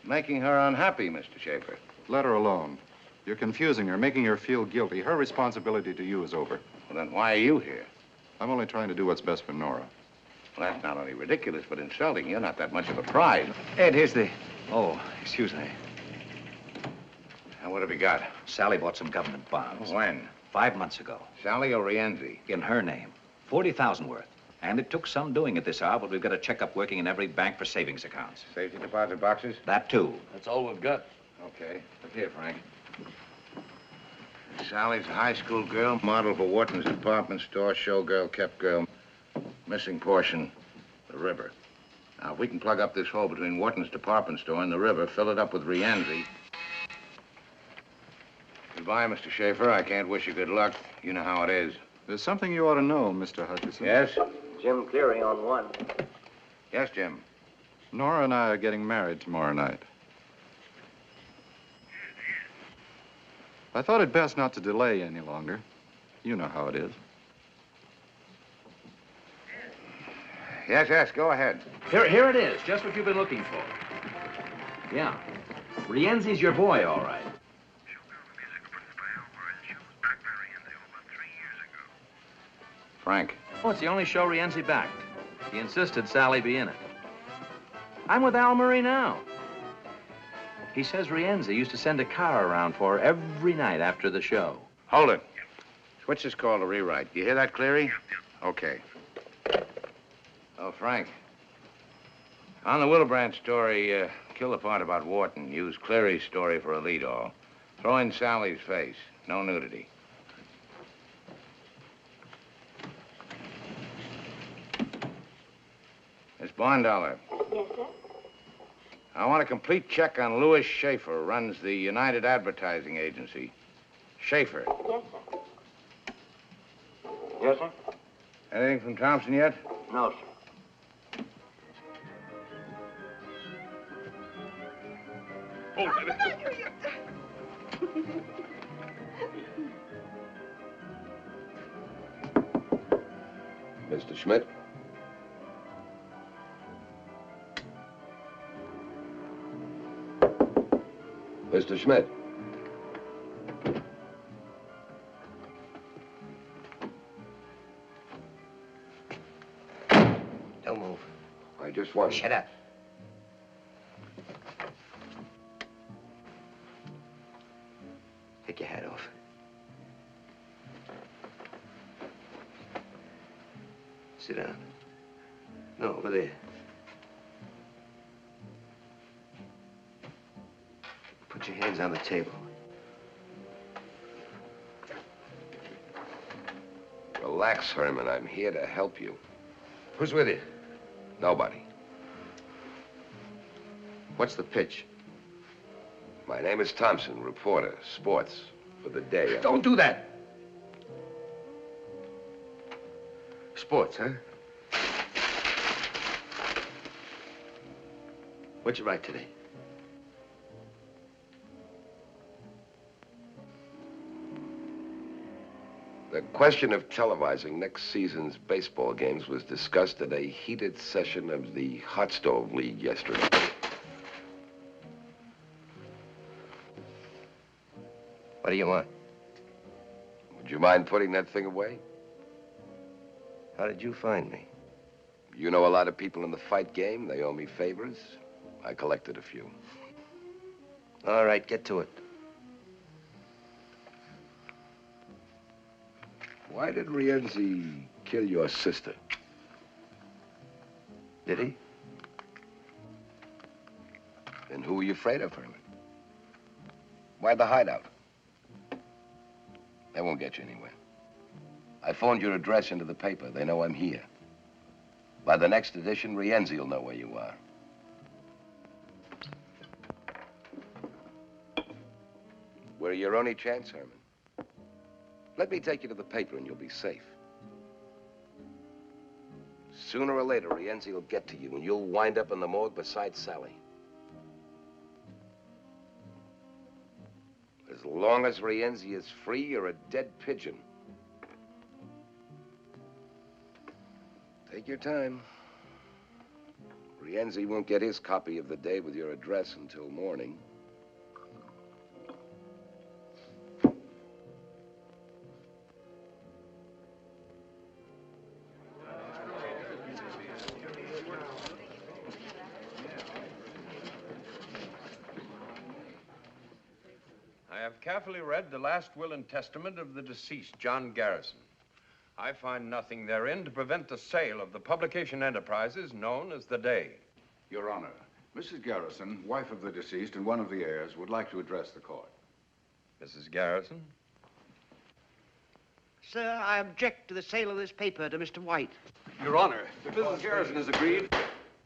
making her unhappy, Mr. Schaefer. Let her alone. You're confusing her, making her feel guilty. Her responsibility to you is over. Well, then why are you here? I'm only trying to do what's best for Nora. Well, that's not only ridiculous, but insulting. You're not that much of a prize. Ed, here's the... Oh, excuse me. Now, what have you got? Sally bought some government bonds. When? 5 months ago. Sally or Rienzi? In her name. 40,000 worth. And it took some doing at this hour, but we've got a checkup working in every bank for savings accounts. Safety deposit boxes? That, too. That's all we've got. Okay. Look here, Frank. Sally's a high school girl, model for Wharton's department store, showgirl, kept girl. Missing portion, the river. Now, if we can plug up this hole between Wharton's department store and the river, fill it up with Rienzi. Goodbye, Mr. Schaefer. I can't wish you good luck. You know how it is. There's something you ought to know, Mr. Hutcheson. Yes? Jim Cleary on one. Yes, Jim. Nora and I are getting married tomorrow night. I thought it best not to delay any longer. You know how it is. Yes, yes, go ahead. Here it is, just what you've been looking for. Yeah. Rienzi's your boy, all right. Frank. Oh, it's the only show Rienzi backed. He insisted Sally be in it. I'm with Al Murray now. He says Rienzi used to send a car around for her every night after the show. Hold it. Switch this call to rewrite. You hear that, Cleary? Okay. Oh, Frank. On the Willebrand story, kill the part about Wharton. Use Cleary's story for a lead-all. Throw in Sally's face. No nudity. Miss Bondollar. Yes, sir? I want a complete check on Louis Schaefer, runs the United Advertising Agency. Schaefer. Yes, sir. Yes, sir? Anything from Thompson yet? No, sir. Oh, Mr. Schmidt? Mr. Schmidt? Don't move. I just want... Shut up. Take your hat off. Sit down. No, over there. Put your hands on the table. Relax, Herman. I'm here to help you. Who's with you? Nobody. What's the pitch? My name is Thompson, reporter, sports, for the day. Don't do that. Sports, huh? What'd you write today? The question of televising next season's baseball games was discussed at a heated session of the Hot Stove League yesterday. What do you want? Would you mind putting that thing away? How did you find me? You know a lot of people in the fight game. They owe me favors. I collected a few. All right, get to it. Why did Rienzi kill your sister? Did he? Then who were you afraid of, Herman? Why the hideout? That won't get you anywhere. I phoned your address into the paper. They know I'm here. By the next edition, Rienzi will know where you are. We're your only chance, Herman. Let me take you to the paper and you'll be safe. Sooner or later, Rienzi will get to you and you'll wind up in the morgue beside Sally. As long as Rienzi is free, you're a dead pigeon. Take your time. Rienzi won't get his copy of the day with your address until morning. I have carefully read the last will and testament of the deceased, John Garrison. I find nothing therein to prevent the sale of the publication enterprises known as The Day. Your Honor, Mrs. Garrison, wife of the deceased and one of the heirs, would like to address the court. Mrs. Garrison? Sir, I object to the sale of this paper to Mr. White. Your Honor, if Mrs. Garrison has agreed.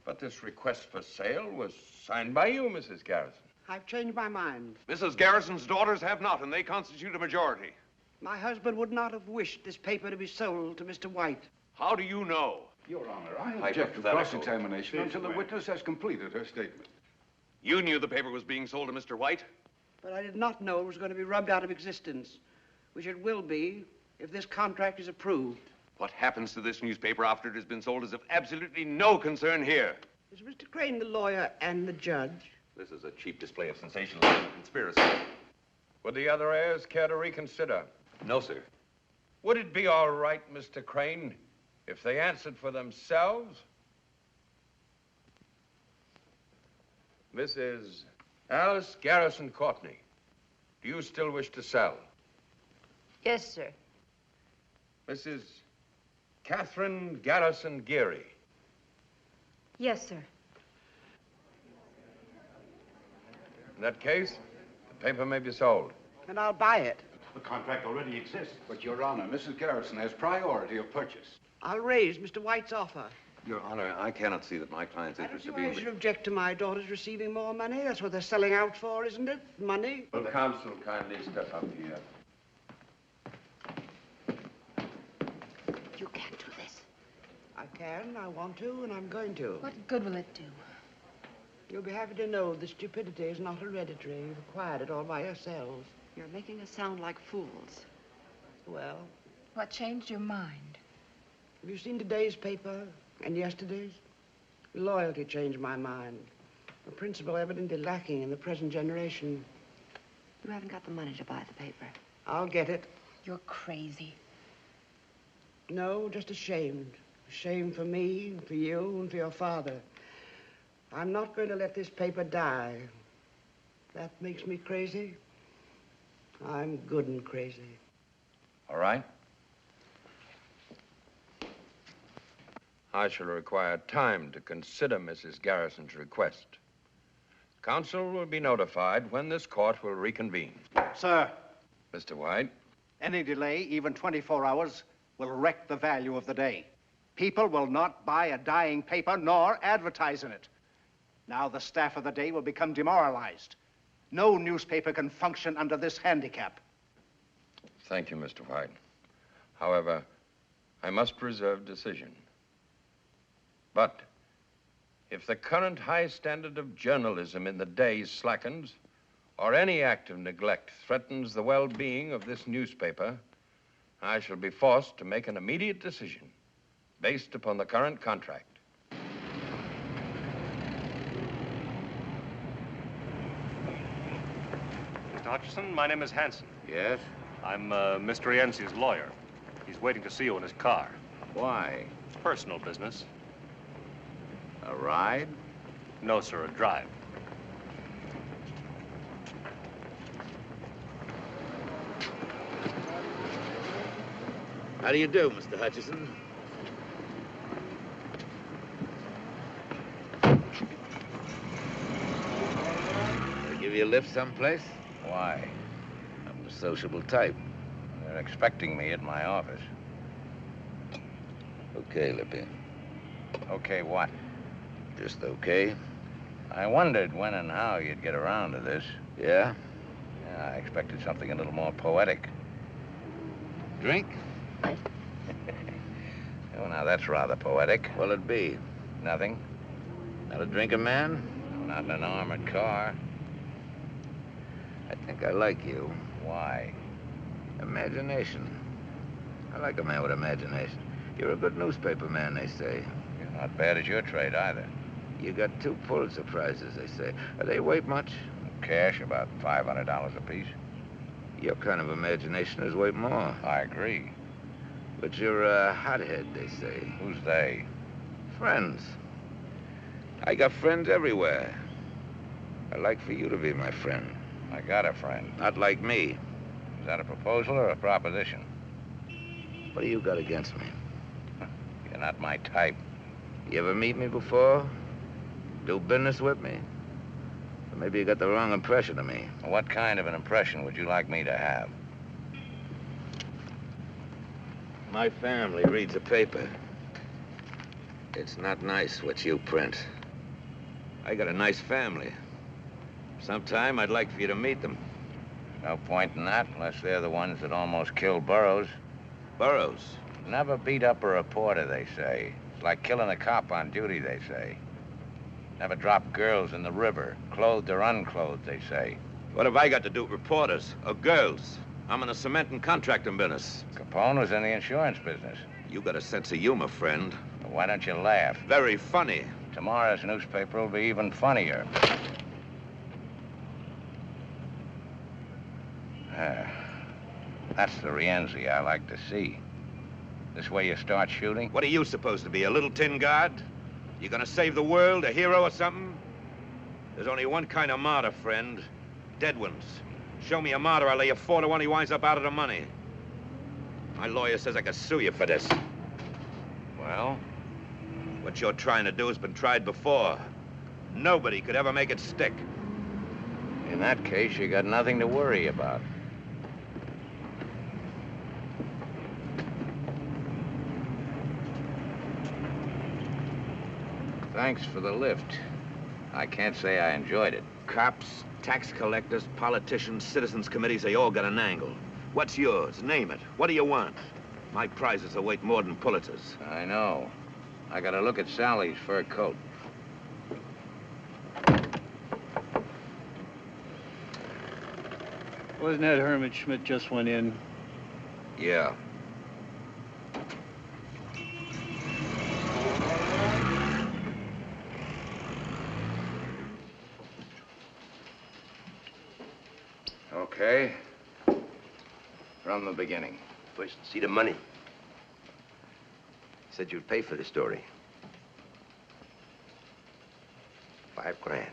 But this request for sale was signed by you, Mrs. Garrison. I've changed my mind. Mrs. Garrison's daughters have not, and they constitute a majority. My husband would not have wished this paper to be sold to Mr. White. How do you know? Your Honor, I object to cross-examination until the witness has completed her statement. You knew the paper was being sold to Mr. White? But I did not know it was going to be rubbed out of existence, which it will be if this contract is approved. What happens to this newspaper after it has been sold is of absolutely no concern here. Is Mr. Crane the lawyer and the judge? This is a cheap display of sensationalism and conspiracy. Would the other heirs care to reconsider? No, sir. Would it be all right, Mr. Crane, if they answered for themselves? Mrs. Alice Garrison Courtney, do you still wish to sell? Yes, sir. Mrs. Catherine Garrison Geary. Yes, sir. In that case, the paper may be sold. And I'll buy it. The contract already exists. But, Your Honor, Mrs. Garrison has priority of purchase. I'll raise Mr. White's offer. Your Honor, I cannot see that my client's interest I in should object to my daughters receiving more money. That's what they're selling out for, isn't it? Money. Will the counsel kindly step up here? You can't do this. I can, I want to, and I'm going to. What good will it do? You'll be happy to know that stupidity is not hereditary. You've acquired it all by yourselves. You're making us sound like fools. Well? What changed your mind? Have you seen today's paper and yesterday's? Loyalty changed my mind. A principle evidently lacking in the present generation. You haven't got the money to buy the paper. I'll get it. You're crazy. No, just ashamed. Ashamed for me, and for you, and for your father. I'm not going to let this paper die. That makes me crazy. I'm good and crazy. All right. I shall require time to consider Mrs. Garrison's request. Counsel will be notified when this court will reconvene. Sir. Mr. White. Any delay, even 24 hours, will wreck the value of the day. People will not buy a dying paper nor advertise in it. Now the staff of the day will become demoralized. No newspaper can function under this handicap. Thank you, Mr. White. However, I must reserve decision. But if the current high standard of journalism in the day slackens, or any act of neglect threatens the well-being of this newspaper, I shall be forced to make an immediate decision based upon the current contract. Mr. Hutcheson, my name is Hanson. Yes? I'm Mr. Rienzi's lawyer. He's waiting to see you in his car. Why? It's personal business. A ride? No, sir, a drive. How do you do, Mr. Hutcheson? They give you a lift someplace? Why? I'm the sociable type. They're expecting me at my office. Okay, Lippy. Okay, what? Just okay. I wondered when and how you'd get around to this. Yeah? Yeah, I expected something a little more poetic. Drink? Oh, now that's rather poetic. What'll it be? Nothing. Not a drinking man? Not in an armored car. I think I like you. Why? Imagination. I like a man with imagination. You're a good newspaper man, they say. You're not bad at your trade, either. You got 2 Pulitzer Prizes, they say. They weight much? Cash, about $500 apiece. Your kind of imagination is worth more. I agree. But you're a hothead, they say. Who's they? Friends. I got friends everywhere. I'd like for you to be my friend. I got a friend. Not like me. Is that a proposal or a proposition? What do you got against me? You're not my type. You ever meet me before? Do business with me? Or maybe you got the wrong impression of me. What kind of an impression would you like me to have? My family reads the paper. It's not nice what you print. I got a nice family. Sometime I'd like for you to meet them. No point in that unless they're the ones that almost killed Burroughs. Burroughs? Never beat up a reporter, they say. It's like killing a cop on duty, they say. Never drop girls in the river, clothed or unclothed, they say. What have I got to do with reporters or girls? I'm in the cement and contracting business. Capone was in the insurance business. You got a sense of humor, friend. Well, why don't you laugh? Very funny. Tomorrow's newspaper will be even funnier. That's the Rienzi I like to see. This way you start shooting? What are you supposed to be, a little tin guard? You gonna save the world, a hero or something? There's only one kind of martyr, friend. Dead ones. Show me a martyr, I'll lay you 4 to 1 he winds up out of the money. My lawyer says I could sue you for this. Well? What you're trying to do has been tried before. Nobody could ever make it stick. In that case, you got nothing to worry about. Thanks for the lift. I can't say I enjoyed it. Cops, tax collectors, politicians, citizens committees, they all got an angle. What's yours? Name it. What do you want? My prizes are worth more than Pulitzers. I know. I got to look at Sally's fur coat. Wasn't that Hermit Schmidt just went in? Yeah. Okay. From the beginning. First, see the money. Said you'd pay for the story. 5 grand.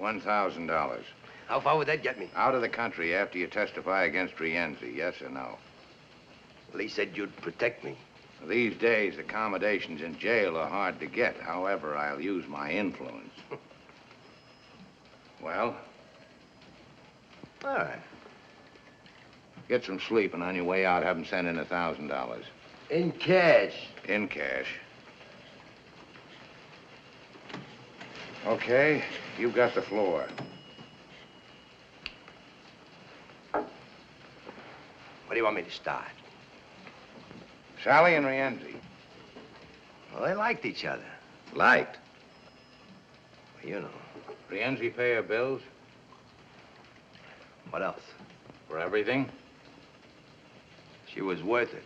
$1,000. How far would that get me? Out of the country after you testify against Rienzi, yes or no? Well, he said you'd protect me. These days, accommodations in jail are hard to get. However, I'll use my influence. Well? All right. Get some sleep, and on your way out, have them send in $1,000. In cash? In cash. Okay, you've got the floor. Where do you want me to start? Sally and Rienzi. Well, they liked each other. Liked? Well, you know. Rienzi pay her bills? What else? For everything? She was worth it.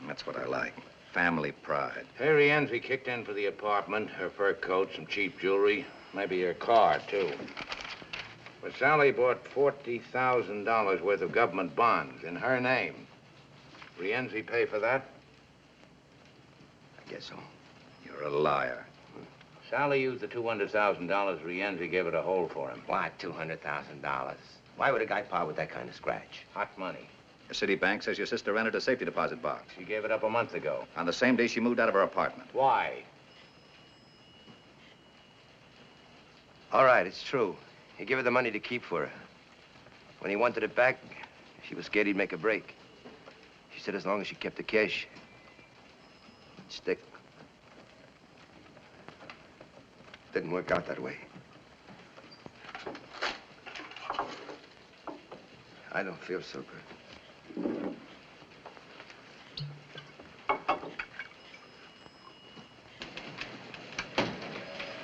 That's what I like. Family pride. Hey, Rienzi kicked in for the apartment, her fur coat, some cheap jewelry, maybe her car, too. But Sally bought $40,000 worth of government bonds in her name. Rienzi pay for that? I guess so. You're a liar. Sally used the $200,000 Rienzi gave her to hold for him. Why $200,000? Why would a guy part with that kind of scratch? Hot money. The city bank says your sister rented a safety deposit box. She gave it up a month ago. On the same day she moved out of her apartment. Why? All right, it's true. He gave her the money to keep for her. When he wanted it back, she was scared he'd make a break. She said as long as she kept the cash, it'd stick. Didn't work out that way. I don't feel so good.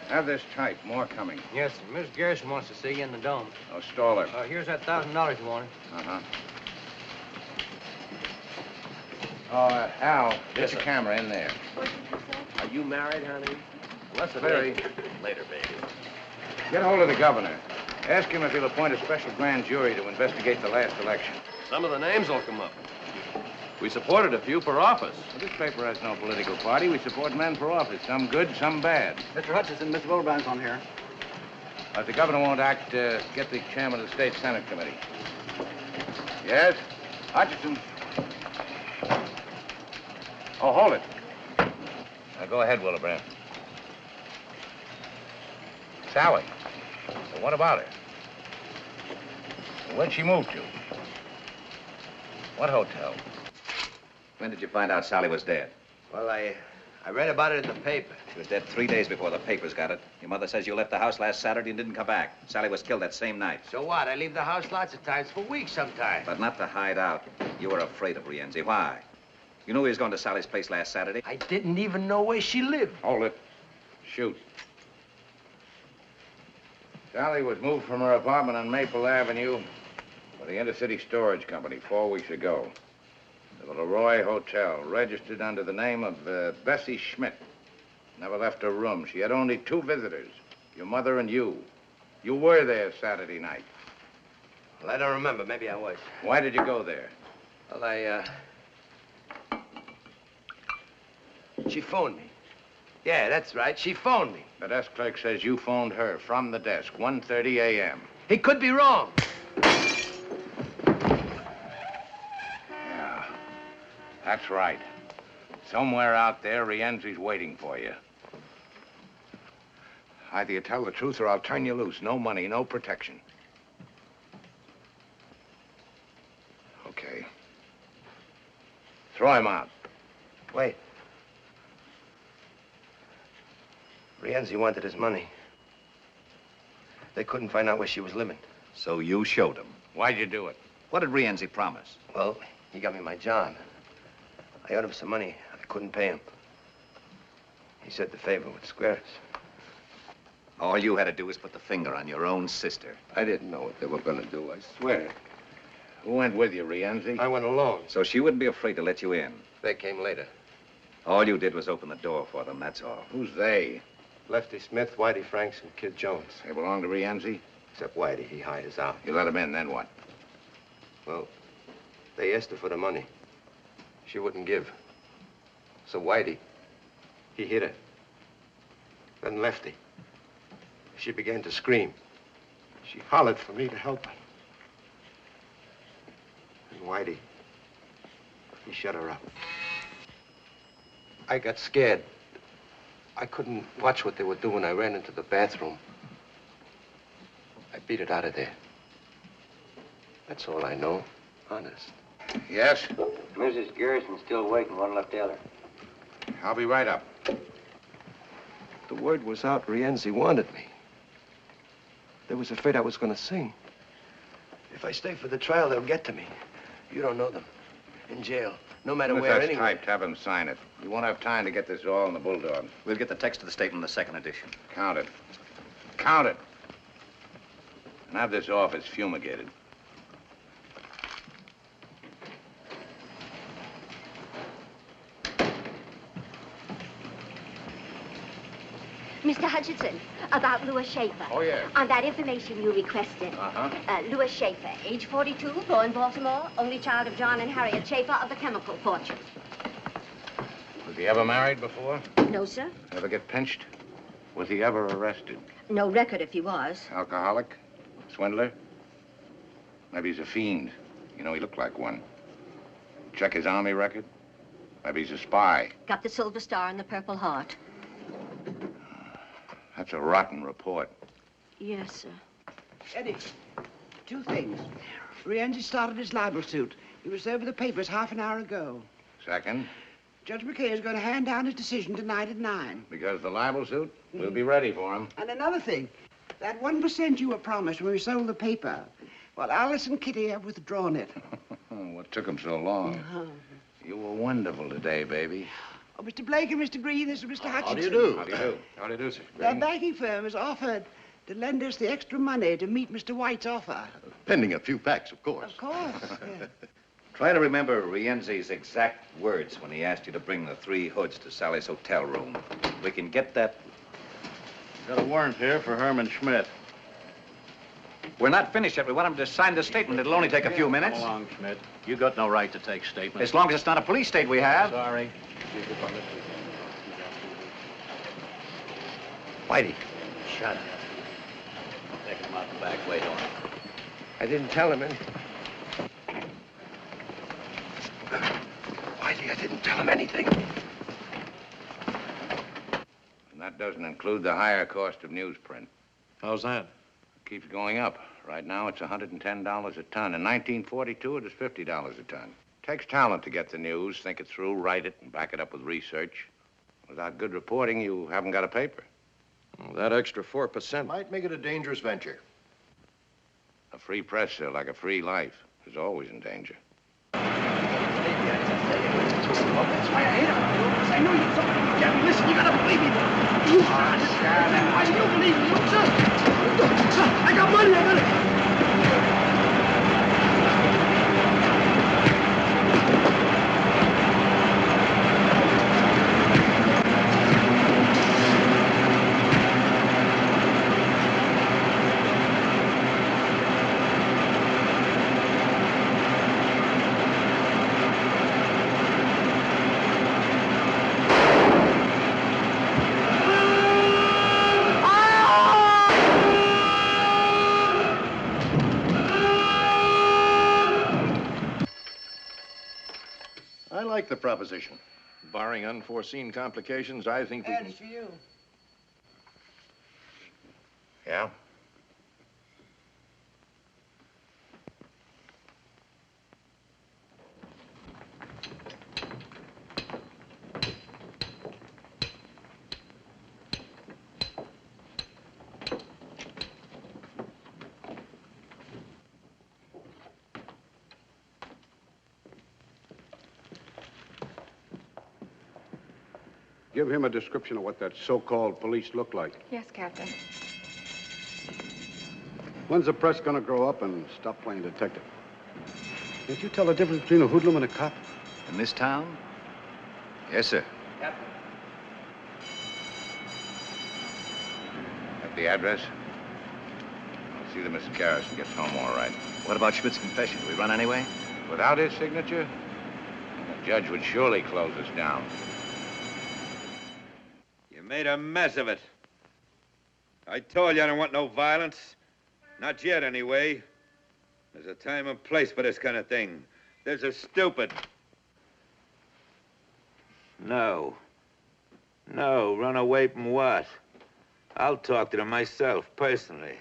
Have this type. More coming. Yes, sir. Miss Garrison wants to see you in the dome. Oh, stall her. Here's that $1,000 you wanted. Uh-huh. Oh, Al, get your camera in there. Are you married, honey? Let's very. Later, baby. Get hold of the governor. Ask him if he'll appoint a special grand jury to investigate the last election. Some of the names will come up. We supported a few for office. Well, this paper has no political party. We support men for office. Some good, some bad. Mr. Hutcheson, Mr. Wilbrand's on here. If the governor won't act, get the chairman of the State Senate Committee. Yes? Hutcheson. Oh, hold it. Now, go ahead, Wilbrand. Sally. Well, what about her? Where'd she move to? What hotel? When did you find out Sally was dead? Well, I read about it in the paper. She was dead 3 days before the papers got it. Your mother says you left the house last Saturday and didn't come back. Sally was killed that same night. So what? I leave the house lots of times, for weeks sometimes. But not to hide out. You were afraid of Rienzi. Why? You knew he was going to Sally's place last Saturday. I didn't even know where she lived. Hold it. Shoot. Sally was moved from her apartment on Maple Avenue by the Intercity Storage Company 4 weeks ago. The Leroy Hotel, registered under the name of Bessie Schmidt. Never left her room. She had only 2 visitors, your mother and you. You were there Saturday night. Well, I don't remember. Maybe I was. Why did you go there? Well, she phoned me. Yeah, that's right. She phoned me. The desk clerk says you phoned her from the desk, 1:30 a.m. He could be wrong. Yeah, that's right. Somewhere out there, Rienzi's waiting for you. Either you tell the truth or I'll turn you loose. No money, no protection. Okay. Throw him out. Wait. Rienzi wanted his money. They couldn't find out where she was living. So you showed him. Why'd you do it? What did Rienzi promise? Well, he got me my job. I owed him some money. I couldn't pay him. He said the favor would square us. All you had to do was put the finger on your own sister. I didn't know what they were going to do, I swear. Who went with you, Rienzi? I went alone. So she wouldn't be afraid to let you in. They came later. All you did was open the door for them, that's all. Who's they? Lefty Smith, Whitey Franks, and Kid Jones. They belong to Rienzi? Except Whitey. He hired us out. You let him in, then what? Well, they asked her for the money. She wouldn't give. So Whitey, he hit her. Then Lefty. She began to scream. She hollered for me to help her. And Whitey, he shut her up. I got scared. I couldn't watch what they were doing. I ran into the bathroom. I beat it out of there. That's all I know, honest. Yes? Mrs. Garrison's still waiting. What'll I tell her? I'll be right up. The word was out Rienzi wanted me. They was afraid I was going to sing. If I stay for the trial, they'll get to me. You don't know them. In jail. No matter where, that's anyway. typed, have him sign it. You won't have time to get this all in the Bulldog. We'll get the text of the statement in the second edition. Count it. Count it. And have this office fumigated. Mr. Hutcheson, about Louis Schaefer. Oh, yes. On that information you requested. Louis Schaefer, age 42, born Baltimore, only child of John and Harriet Schaefer of the chemical fortune. Was he ever married before? No, sir. Ever get pinched? Was he ever arrested? No record if he was. Alcoholic? Swindler? Maybe he's a fiend. You know, he looked like one. Check his army record? Maybe he's a spy. Got the Silver Star and the Purple Heart. That's a rotten report. Yes, sir. Eddie, 2 things. Rienzi started his libel suit. He was over the papers half an hour ago. Second, Judge McKay is going to hand down his decision tonight at 9. because the libel suit, we'll be ready for him. And another thing, that 1% you were promised when we sold the paper, well, Alice and Kitty have withdrawn it. What took him so long? You were wonderful today, baby. Oh, Mr. Blake and Mr. Green, this is Mr. Hutcheson. How do you do? How do you do? How do you do, sir? Their banking firm has offered to lend us the extra money to meet Mr. White's offer. Pending a few facts, of course. Of course, yeah. Try to remember Rienzi's exact words when he asked you to bring the 3 hoods to Sally's hotel room. We can get that. Got a warrant here for Herman Schmidt. We're not finished yet. We want him to sign the statement. It'll only take a few minutes. Come along, Schmidt. You got no right to take statements. As long as it's not a police state we have. Sorry. Whitey. Shut up. Take him out the back way, don't I didn't tell him anything. Whitey, I didn't tell him anything. And that doesn't include the higher cost of newsprint. How's that? It keeps going up. Right now, it's $110 a ton. In 1942, it was $50 a ton. Takes talent to get the news, think it through, write it, and back it up with research. Without good reporting, you haven't got a paper. Well, that extra 4% might make it a dangerous venture. A free press, sir, like a free life, is always in danger. That's why I hate him. I know you're somebody who can't listen. You gotta believe me. You are. Why do you believe me? Sir, I got money. I got it. I like the proposition. Barring unforeseen complications, I think we Ed, can... it's for you. Yeah? Give him a description of what that so-called police look like. Yes, Captain. When's the press gonna grow up and stop playing detective? Can't you tell the difference between a hoodlum and a cop? In this town? Yes, sir. Captain. Got the address? I'll see that Mrs. Garrison gets home all right. What about Schmidt's confession? Do we run anyway? Without his signature, the judge would surely close us down. You made a mess of it. I told you I don't want no violence. Not yet, anyway. There's a time and place for this kind of thing. There's a stupid. No. No, run away from what? I'll talk to them myself, personally.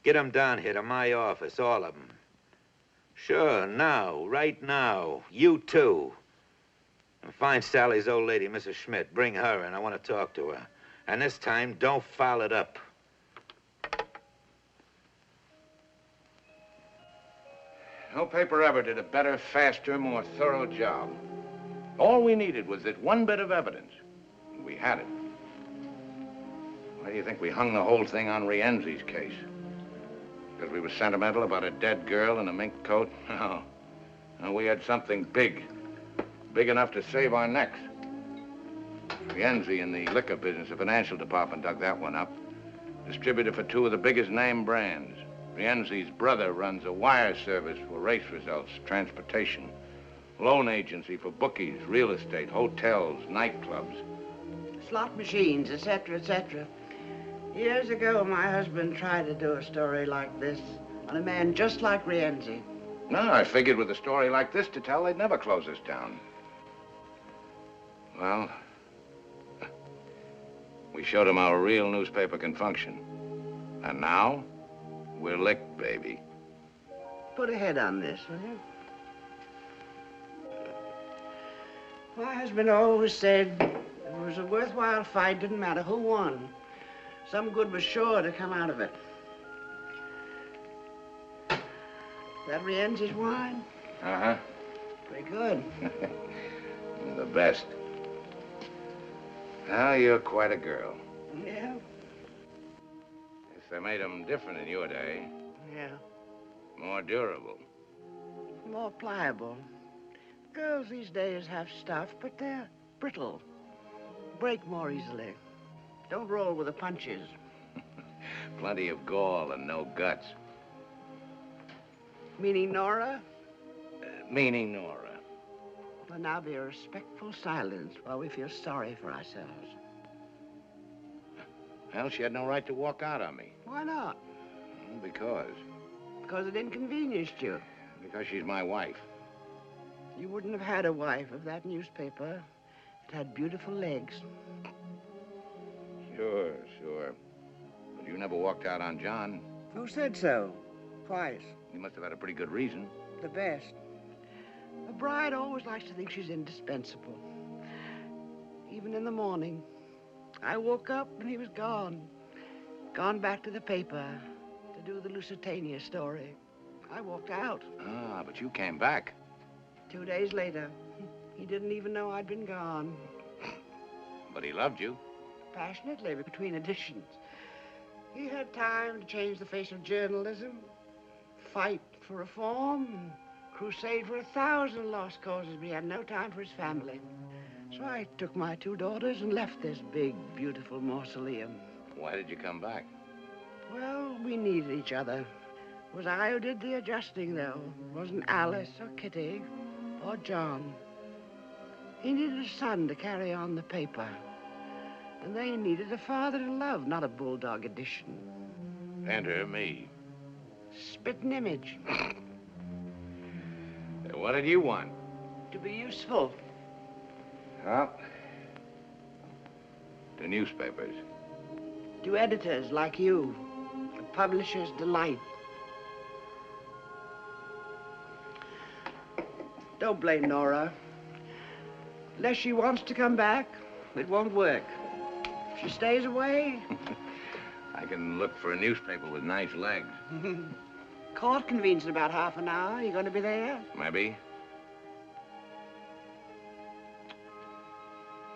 Get them down here to my office, all of them. Sure, now, right now. You too. And find Sally's old lady, Mrs. Schmidt. Bring her in. I want to talk to her. And this time, don't foul it up. No paper ever did a better, faster, more thorough job. All we needed was that one bit of evidence. And we had it. Why do you think we hung the whole thing on Rienzi's case? Because we were sentimental about a dead girl in a mink coat? No. No, we had something big. Big enough to save our necks. Rienzi in the liquor business, the financial department dug that one up. Distributor for two of the biggest name brands. Rienzi's brother runs a wire service for race results, transportation, loan agency for bookies, real estate, hotels, nightclubs. Slot machines, etc., etc. Years ago, my husband tried to do a story like this on a man just like Rienzi. No, I figured with a story like this to tell, they'd never close us down. Well, we showed them how a real newspaper can function. And now, we're licked, baby. Put a head on this, will you? My husband always said it was a worthwhile fight, didn't matter who won. Some good was sure to come out of it. That Rienzi's wine? Uh-huh. Pretty good. You're the best. Well, you're quite a girl. Yeah? Guess they made them different in your day. Yeah. More durable. More pliable. Girls these days have stuff, but they're brittle. Break more easily. Don't roll with the punches. Plenty of gall and no guts. Meaning Nora? Meaning Nora. Well, now be a respectful silence while we feel sorry for ourselves. Well, she had no right to walk out on me. Why not? Because. Because it inconvenienced you. Because she's my wife. You wouldn't have had a wife if that newspaper had beautiful legs. Sure, sure. But you never walked out on John. Who said so? Twice. You must have had a pretty good reason. The best. bride always likes to think she's indispensable. Even in the morning. I woke up and he was gone. Gone back to the paper to do the Lusitania story. I walked out. Ah, but you came back. 2 days later. He didn't even know I'd been gone. But he loved you. Passionately, between editions. He had time to change the face of journalism, fight for reform, crusade for 1,000 lost causes, but he had no time for his family. So I took my 2 daughters and left this big, beautiful mausoleum. Why did you come back? Well, we needed each other. It was I who did the adjusting, though. It wasn't Alice or Kitty or John. He needed a son to carry on the paper. And they needed a father to love, not a bulldog edition. And her, me. Spitting image. What did you want? To be useful. Well, to newspapers. To editors like you. A publisher's delight. Don't blame Nora. Unless she wants to come back, it won't work. If she stays away... I can look for a newspaper with nice legs. Court convenes in about half an hour. You going to be there? Maybe.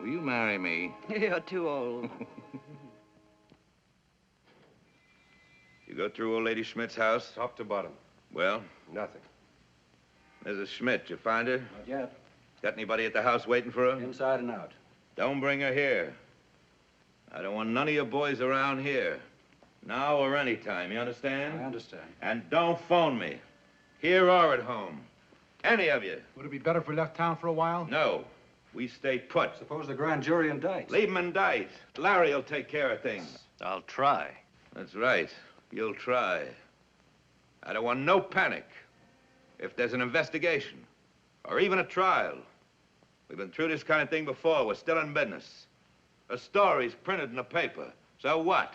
Will you marry me? You're too old. You go through old Lady Schmidt's house? Top to bottom. Well? Nothing. Mrs. Schmidt, you find her? Not yet. Got anybody at the house waiting for her? Inside and out. Don't bring her here. I don't want none of your boys around here. Now or any time, you understand? I understand. And don't phone me. Here or at home. Any of you. Would it be better if we left town for a while? No. We stay put. Suppose the grand jury indicts. Leave them indict. Larry will take care of things. I'll try. That's right. You'll try. I don't want no panic. If there's an investigation, or even a trial. We've been through this kind of thing before. We're still in business. A story's printed in the paper. So what?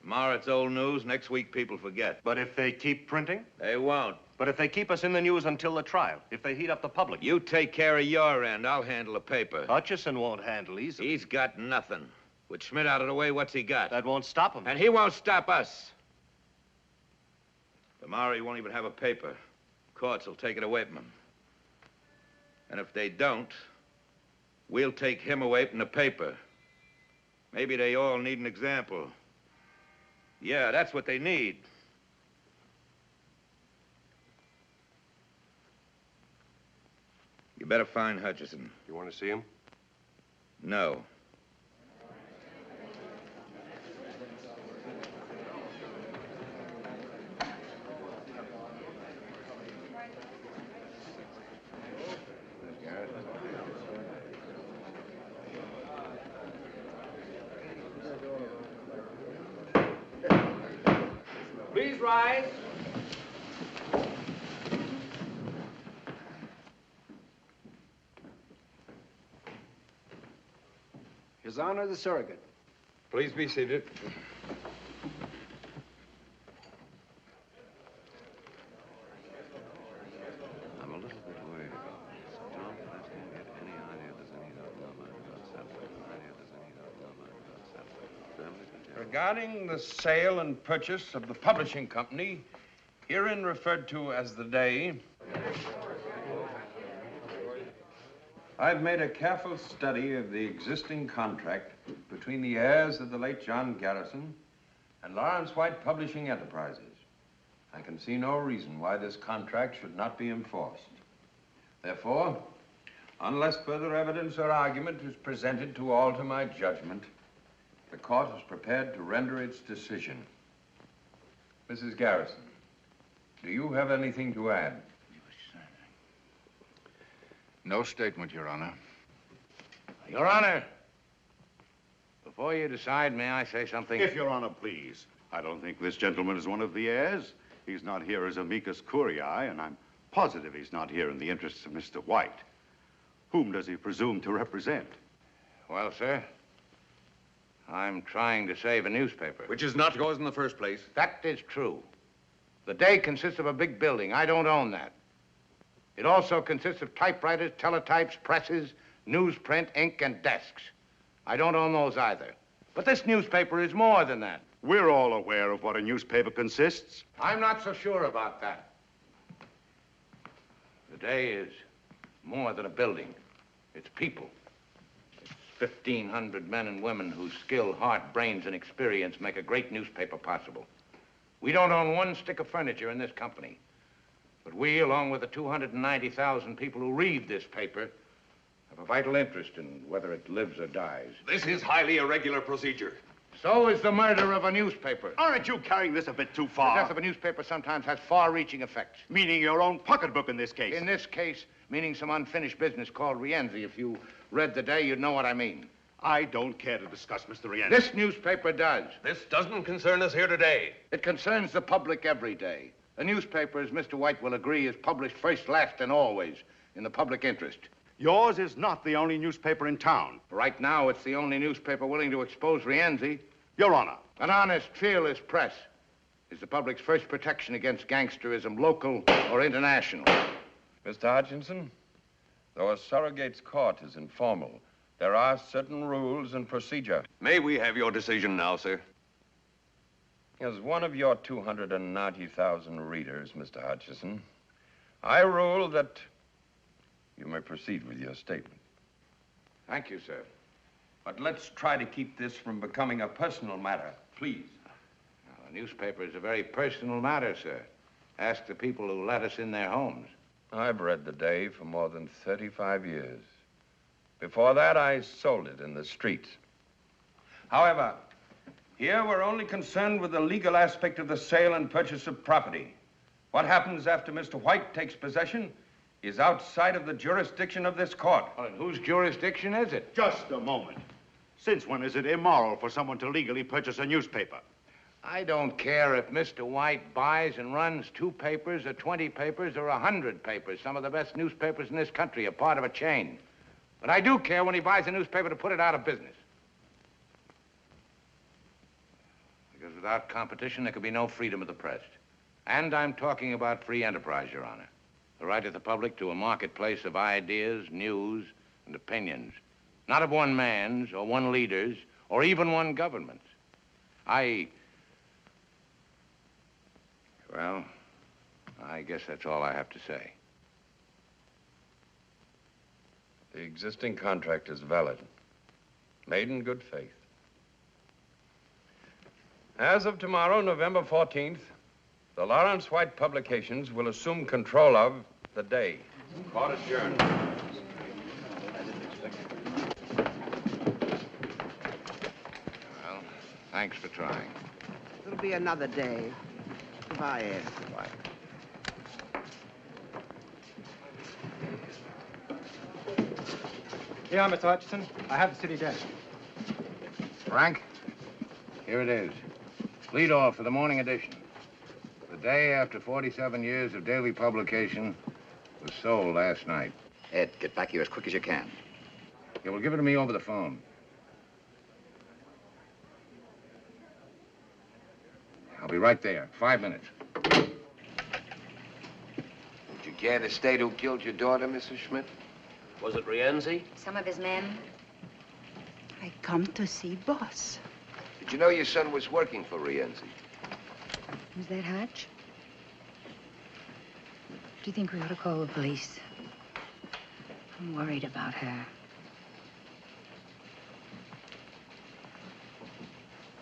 Tomorrow it's old news. Next week people forget. But if they keep printing? They won't. But if they keep us in the news until the trial, if they heat up the public? You take care of your end. I'll handle the paper. Hutcheson won't handle easily. He's got nothing. With Schmidt out of the way, what's he got? That won't stop him. And he won't stop us. Tomorrow he won't even have a paper. Courts will take it away from him. And if they don't, we'll take him away from the paper. Maybe they all need an example. Yeah, that's what they need. You better find Hutcheson. You want to see him? No. Please rise. His Honor the Surrogate. Please be seated. I'm a little bit worried about this. Don't let him get any idea there's any doubt in my mind about something. Regarding the sale and purchase of the publishing company, herein referred to as the Day, I've made a careful study of the existing contract between the heirs of the late John Garrison and Lawrence White Publishing Enterprises. I can see no reason why this contract should not be enforced. Therefore, unless further evidence or argument is presented to alter my judgment, the court is prepared to render its decision. Mrs. Garrison, do you have anything to add? No statement, Your Honor. Your Honor, before you decide, may I say something? If Your Honor, please. I don't think this gentleman is one of the heirs. He's not here as amicus curiae, and I'm positive he's not here in the interests of Mr. White. Whom does he presume to represent? Well, sir, I'm trying to save a newspaper. Which is not yours in the first place. That is true. The Day consists of a big building. I don't own that. It also consists of typewriters, teletypes, presses, newsprint, ink, and desks. I don't own those either. But this newspaper is more than that. We're all aware of what a newspaper consists. I'm not so sure about that. The day is more than a building. It's people. It's 1,500 men and women whose skill, heart, brains, and experience make a great newspaper possible. We don't own one stick of furniture in this company. But we, along with the 290,000 people who read this paper, have a vital interest in whether it lives or dies. This is highly irregular procedure. So is the murder of a newspaper. Aren't you carrying this a bit too The far? death of a newspaper sometimes has far-reaching effects. Meaning your own pocketbook in this case. In this case, meaning some unfinished business called Rienzi. If you read the day, you'd know what I mean. I don't care to discuss Mr. Rienzi. This newspaper does. This doesn't concern us here today. It concerns the public every day. A newspaper, as Mr. White will agree, is published first, last, and always in the public interest. Yours is not the only newspaper in town. Right now, it's the only newspaper willing to expose Rienzi. Your Honor. An honest, fearless press is the public's first protection against gangsterism, local or international. Mr. Hutcheson, though a surrogate's court is informal, there are certain rules and procedure. May we have your decision now, sir? As one of your 290,000 readers, Mr. Hutcheson, I rule that you may proceed with your statement. Thank you, sir. But let's try to keep this from becoming a personal matter, please. Now, a newspaper is a very personal matter, sir. Ask the people who let us in their homes. I've read the day for more than 35 years. Before that, I sold it in the streets. However, here we're only concerned with the legal aspect of the sale and purchase of property. What happens after Mr. White takes possession is outside of the jurisdiction of this court. Well, in whose jurisdiction is it? Just a moment. Since when is it immoral for someone to legally purchase a newspaper? I don't care if Mr. White buys and runs 2 papers or 20 papers or 100 papers. Some of the best newspapers in this country are part of a chain. But I do care when he buys a newspaper to put it out of business. Because without competition, there could be no freedom of the press. And I'm talking about free enterprise, Your Honor. The right of the public to a marketplace of ideas, news, and opinions. Not of one man's or one leader's or even one government's. Well, I guess that's all I have to say. The existing contract is valid, made in good faith. As of tomorrow, November 14th, the Lawrence White Publications will assume control of the day. Court adjourned. Well, thanks for trying. It'll be another day. Goodbye, Ed. Goodbye. Here, Mr. Hutcheson. I have the city desk. Frank, here it is. Lead off for the morning edition. The day after 47 years of daily publication was sold last night. Ed, get back here as quick as you can. Yeah, well, give it to me over the phone. I'll be right there. 5 minutes. Would you care to state who killed your daughter, Mrs. Schmidt? Was it Rienzi? Some of his men. I come to see boss. Did you know your son was working for Rienzi? Was that Hutch? Do you think we ought to call the police? I'm worried about her.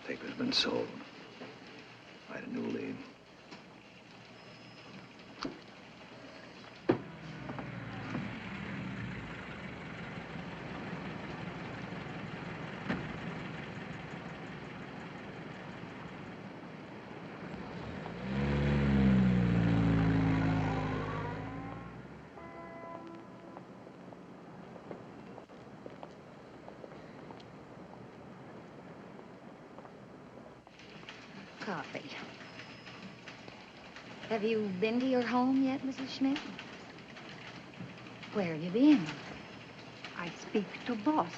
Paper's been sold. Write a new lead. Coffee. Have you been to your home yet, Mrs. Schmidt? Where have you been? I speak to boss.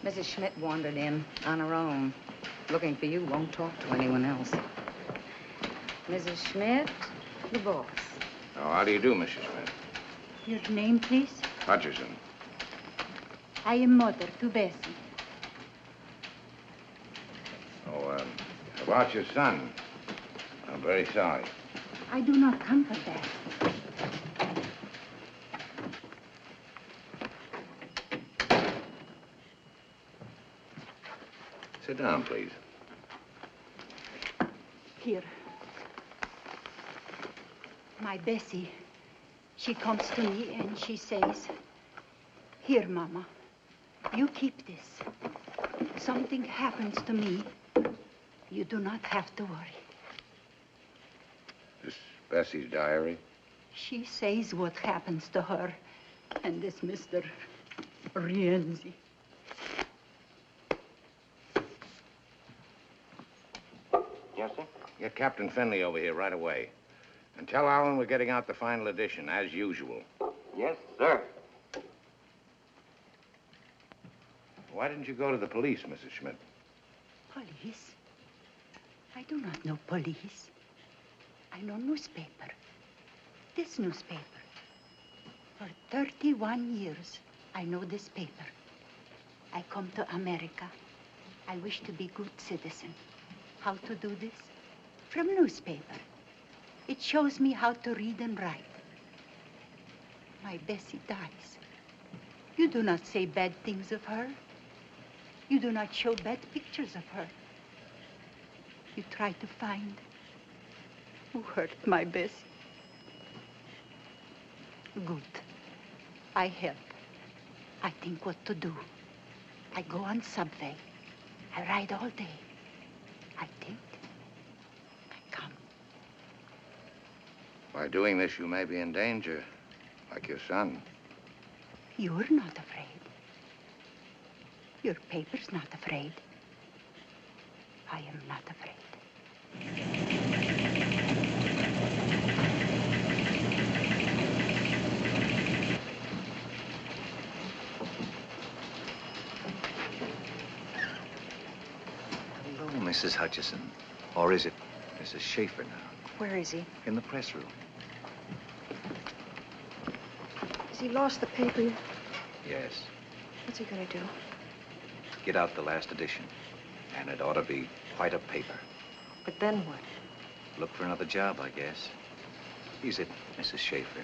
Mrs. Schmidt wandered in on her own. Looking for you, won't talk to anyone else. Mrs. Schmidt, the boss. Oh, how do you do, Mrs. Schmidt? Your name, please? Hutcheson. I am mother to Bessie. Oh, about your son. I'm very sorry. I do not come for that. Sit down, please. Here. My Bessie, she comes to me and she says, "Here, Mama, you keep this. If something happens to me, you do not have to worry." This Bessie's diary? She says what happens to her and this Mr. Rienzi. Yes, sir? Get Captain Finley over here right away. And tell Alan we're getting out the final edition, as usual. Yes, sir. Why didn't you go to the police, Mrs. Schmidt? Police? I do not know police. I know newspaper. This newspaper. For 31 years, I know this paper. I come to America. I wish to be good citizen. How to do this? From newspaper. It shows me how to read and write. My Bessie dies. You do not say bad things of her. You do not show bad pictures of her. You try to find who hurt my Bessie. Good. I help. I think what to do. I go on subway. I ride all day. I think. By doing this, you may be in danger, like your son. You're not afraid. Your paper's not afraid. I am not afraid. Hello, Mrs. Hutcheson. Or is it Mrs. Schaefer now? Where is he? In the press room. Has he lost the paper? Yes. What's he gonna do? Get out the last edition. And it ought to be quite a paper. But then what? Look for another job, I guess. Is it, Mrs. Schaefer?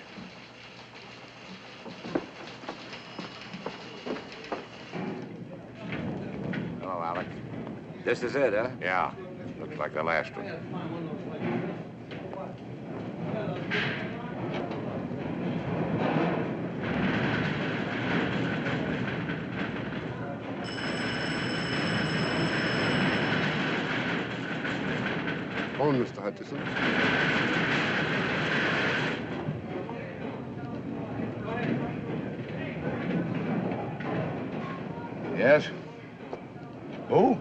Hello, Alex. This is it, huh? Yeah. Looks like the last one. On, Mr. Hutcheson. Yes? Who?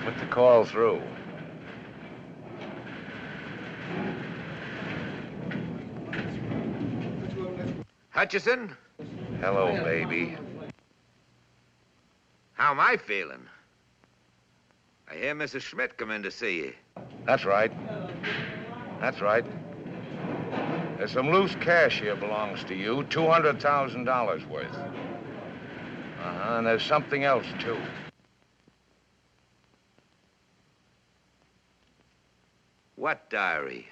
Put the call through. Hutcheson? Hello, baby. How am I feeling? I hear Mrs. Schmidt come in to see you. That's right. That's right. There's some loose cash here belongs to you, $200,000 worth. And there's something else, too. What diary?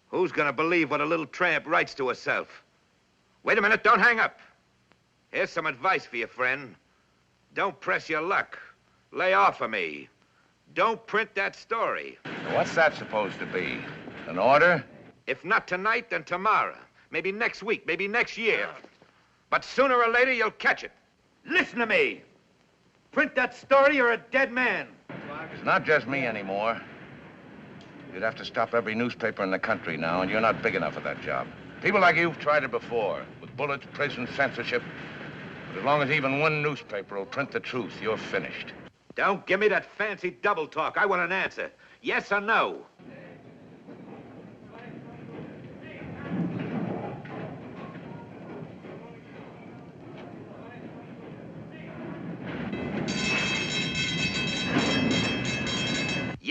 Who's gonna believe what a little tramp writes to herself? Wait a minute, don't hang up. Here's some advice for you, friend. Don't press your luck. Lay off of me. Don't print that story. What's that supposed to be? An order? If not tonight, then tomorrow. Maybe next week, maybe next year. But sooner or later, you'll catch it. Listen to me. Print that story, you're a dead man. It's not just me anymore. You'd have to stop every newspaper in the country now, and you're not big enough for that job. People like you've tried it before, with bullets, prison, censorship. But as long as even one newspaper will print the truth, you're finished. Don't give me that fancy double talk. I want an answer. Yes or no?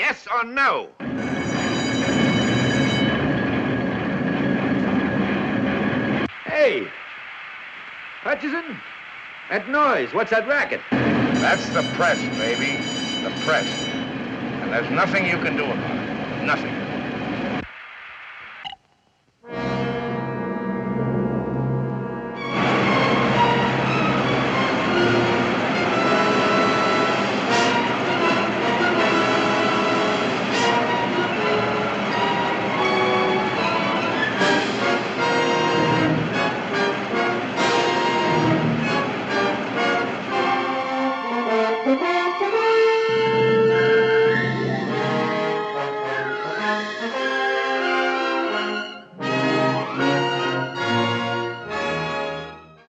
Yes or no? Hey! Hutcheson? That noise, what's that racket? That's the press, baby. The press. And there's nothing you can do about it. Nothing. Thank you.